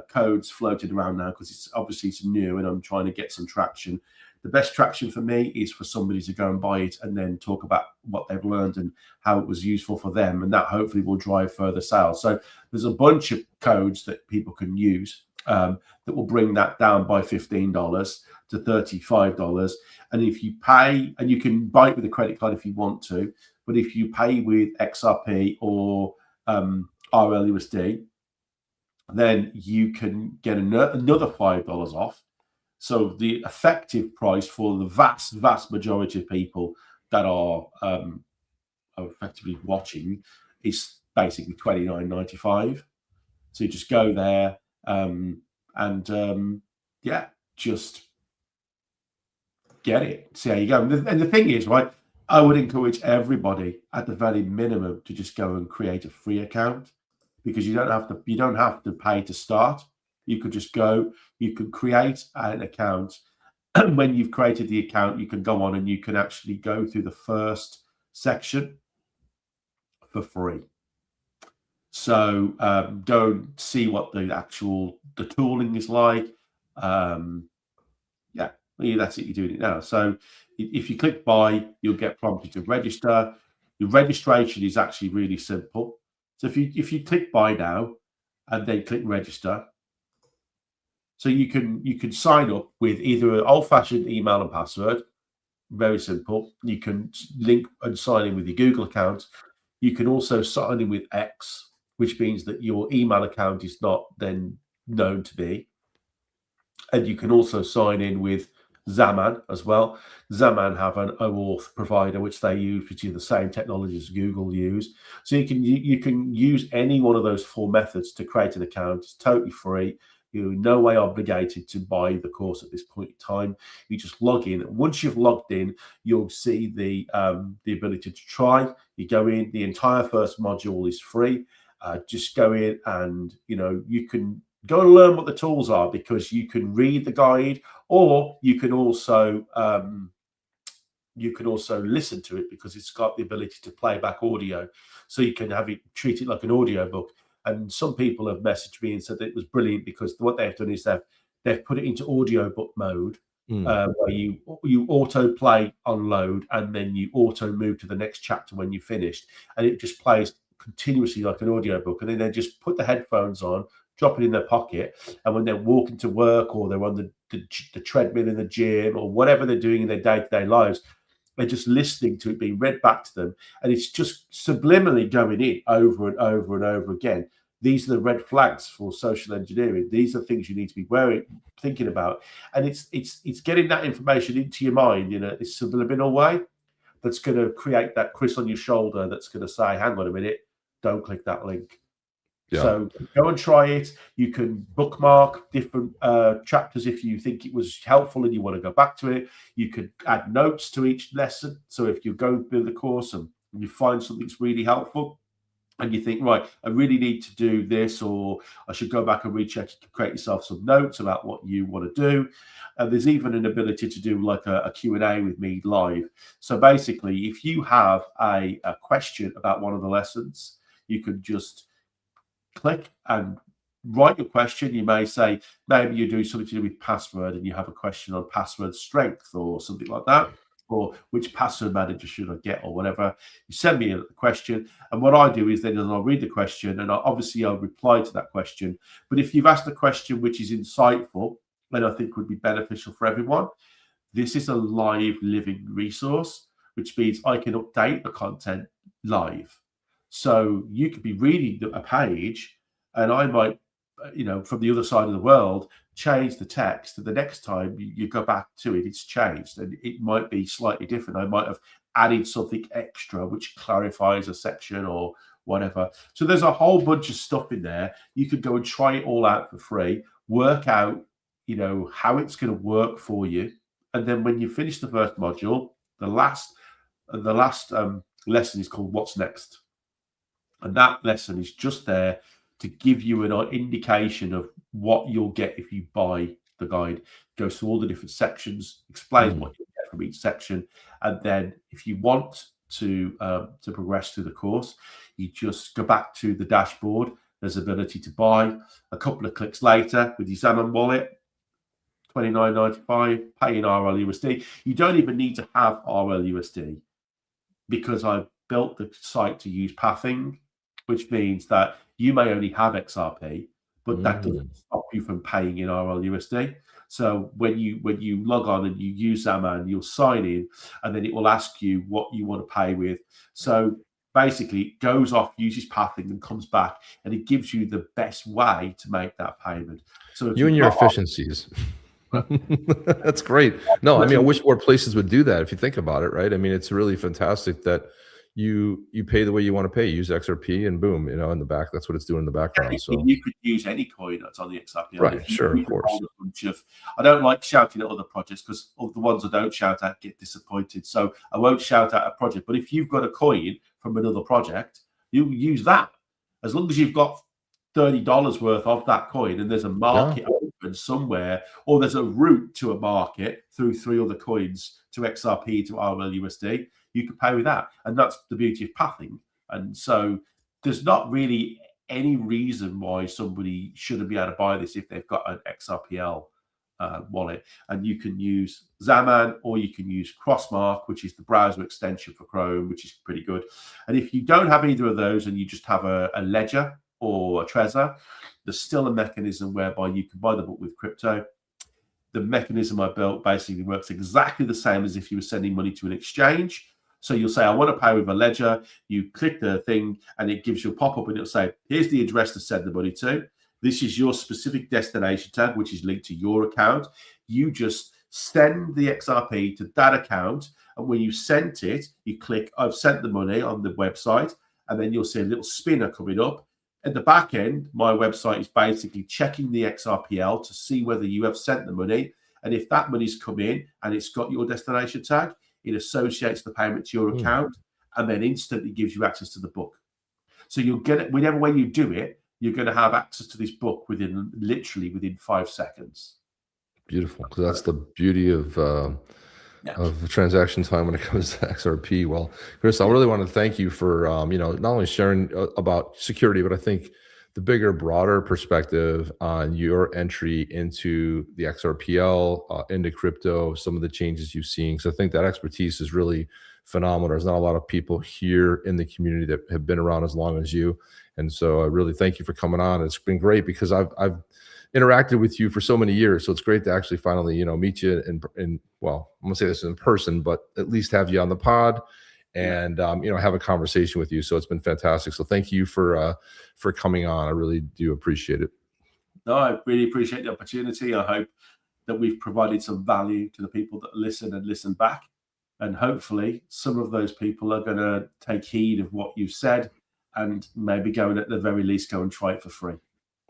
Speaker 4: codes floated around now because it's new, and I'm trying to get some traction. The best traction for me is for somebody to go and buy it and then talk about what they've learned and how it was useful for them. And that hopefully will drive further sales. So there's a bunch of codes that people can use that will bring that down by $15 to $35. And if you pay, and you can buy it with a credit card if you want to, but if you pay with XRP or RLUSD, then you can get another $5 off. So the effective price for the vast majority of people that are effectively watching is basically $29.95. So you just go there just get it. See how you go. And the thing is, right, I would encourage everybody at the very minimum to just go and create a free account, because you don't have to pay to start. You could just go, you could create an account when you've created the account, you can go on and you can actually go through the first section for free. So go and see what the tooling is like. Yeah, that's it. You're doing it now. So if you click buy, you'll get prompted to register. Your registration is actually really simple. So if you click buy now and then click register, so you can sign up with either an old-fashioned email and password, very simple. You can link and sign in with your Google account. You can also sign in with X, which means that your email account is not then known to be. And you can also sign in with Zaman as well. Zaman have an OAuth provider which they use, which is the same technology as Google use. So you can use any one of those 4 methods to create an account. It's totally free. You're in no way obligated to buy the course at this point in time. You just log in. Once you've logged in, you'll see the ability to try. You go in. The entire first module is free. Just go in and you can go and learn what the tools are, because you can read the guide, or you can also listen to it, because it's got the ability to play back audio, so you can treat it like an audio book. And some people have messaged me and said that it was brilliant, because what they've done is they've put it into audio book mode, where you auto play on load, and then you auto move to the next chapter when you're finished, and it just plays continuously like an audio book. And then they just put the headphones on, drop it in their pocket, and when they're walking to work, or they're on the treadmill in the gym, or whatever they're doing in their day-to-day lives, they're just listening to it being read back to them, and it's just subliminally going in over and over and over again. These are the red flags for social engineering. These are things you need to be thinking about, and it's getting that information into your mind in a subliminal way that's going to create that Kris on your shoulder that's going to say, hang on a minute, don't click that link. Yeah. So go and try it. You can bookmark different chapters if you think it was helpful and you want to go back to it. You could add notes to each lesson. So if you go through the course and you find something's really helpful and you think, right, I really need to do this, or I should go back and recheck, you can create yourself some notes about what you want to do. And there's even an ability to do like a Q&A with me live. So basically, if you have a question about one of the lessons, you can just click and write your question. You may say, maybe you're doing something to do with password and you have a question on password strength or something like that, or which password manager should I get, or whatever. You send me a question, and what I do is then I'll read the question, and I'll reply to that question. But if you've asked a question which is insightful and I think would be beneficial for everyone, this is a live living resource, which means I can update the content live. So you could be reading a page, and I might, from the other side of the world, change the text. And the next time you go back to it, it's changed, and it might be slightly different. I might have added something extra which clarifies a section or whatever. So there's a whole bunch of stuff in there. You could go and try it all out for free, work out, how it's going to work for you. And then when you finish the first module, the last lesson is called What's Next. And that lesson is just there to give you an indication of what you'll get if you buy the guide. It goes through all the different sections, explains what you get from each section. And then if you want to progress through the course, you just go back to the dashboard. There's ability to buy. A couple of clicks later, with your Zaman wallet, $29.95, pay in RLUSD. You don't even need to have RLUSD, because I built the site to use pathing, which means that you may only have XRP, but that doesn't stop you from paying in RLUSD. So when you log on and you use Zaman, you'll sign in, and then it will ask you what you want to pay with. So basically, it goes off, uses pathing, and comes back, and it gives you the best way to make that payment. So
Speaker 2: you and your efficiencies. That's great. No, I mean, I wish more places would do that if you think about it, right? I mean, it's really fantastic that you pay the way you want to pay. Use XRP and boom, in the back, that's what it's doing in the background. So
Speaker 4: you could use any coin that's on the XRP.
Speaker 2: Right, sure, of course.
Speaker 4: I don't like shouting at other projects, because the ones I don't shout at get disappointed. So I won't shout at a project. But if you've got a coin from another project, you use that. As long as you've got $30 worth of that coin and there's a market open happen somewhere, or there's a route to a market through 3 other coins to XRP to RLUSD, you can pay with that. And that's the beauty of pathing. And so there's not really any reason why somebody shouldn't be able to buy this if they've got an XRPL wallet. And you can use Zaman, or you can use Crossmark, which is the browser extension for Chrome, which is pretty good. And if you don't have either of those and you just have a Ledger or a Trezor, there's still a mechanism whereby you can buy the book with crypto. The mechanism I built basically works exactly the same as if you were sending money to an exchange. So you'll say, I want to pay with a Ledger. You click the thing and it gives you a pop-up and it'll say, here's the address to send the money to. This is your specific destination tag, which is linked to your account. You just send the XRP to that account. And when you sent it, you click, I've sent the money on the website. And then you'll see a little spinner coming up. At the back end, my website is basically checking the XRPL to see whether you have sent the money. And if that money's come in and it's got your destination tag, it associates the payment to your account and then instantly gives you access to the book. So you'll get it, whichever way you do it, you're going to have access to this book literally within 5 seconds.
Speaker 2: Beautiful. Because that's the beauty of transaction time when it comes to XRP. Well, Kris, I really want to thank you for not only sharing about security, but I think the bigger, broader perspective on your entry into the XRPL, into crypto, some of the changes you've seen. So I think that expertise is really phenomenal. There's not a lot of people here in the community that have been around as long as you. And so I really thank you for coming on. It's been great because I've interacted with you for so many years. So it's great to actually finally, meet you in well, I'm gonna say this in person, but at least have you on the pod and, have a conversation with you. So it's been fantastic. So thank you for coming on. I really do appreciate it.
Speaker 4: No, I really appreciate the opportunity. I hope that we've provided some value to the people that listen and listen back. And hopefully some of those people are going to take heed of what you've said and maybe go and at the very least go and try it for free.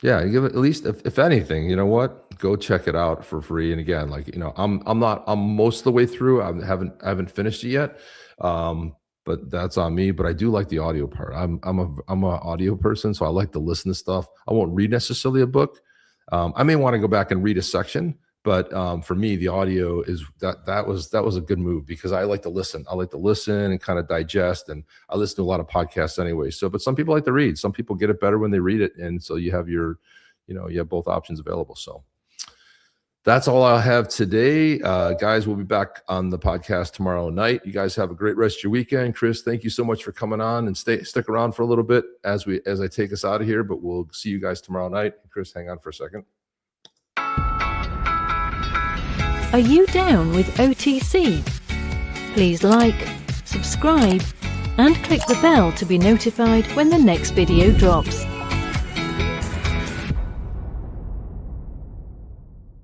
Speaker 2: Yeah, give it at least, if anything, you know what, go check it out for free. And again, I'm most of the way through. I haven't finished it yet, but that's on me. But I do like the audio part. I'm an audio person, so I like to listen to stuff. I won't read necessarily a book. I may want to go back and read a section, but for me, the audio is that was a good move because I like to listen. I like to listen and kind of digest, and I listen to a lot of podcasts anyway. So, but some people like to read. Some people get it better when they read it, and so you have you have both options available. So that's all I have today, guys. We'll be back on the podcast tomorrow night. You guys have a great rest of your weekend. Kris, thank you so much for coming on, and stick around for a little bit as I take us out of here. But we'll see you guys tomorrow night. Kris, hang on for a second.
Speaker 3: Are you down with OTC? Please like, subscribe, and click the bell to be notified when the next video drops.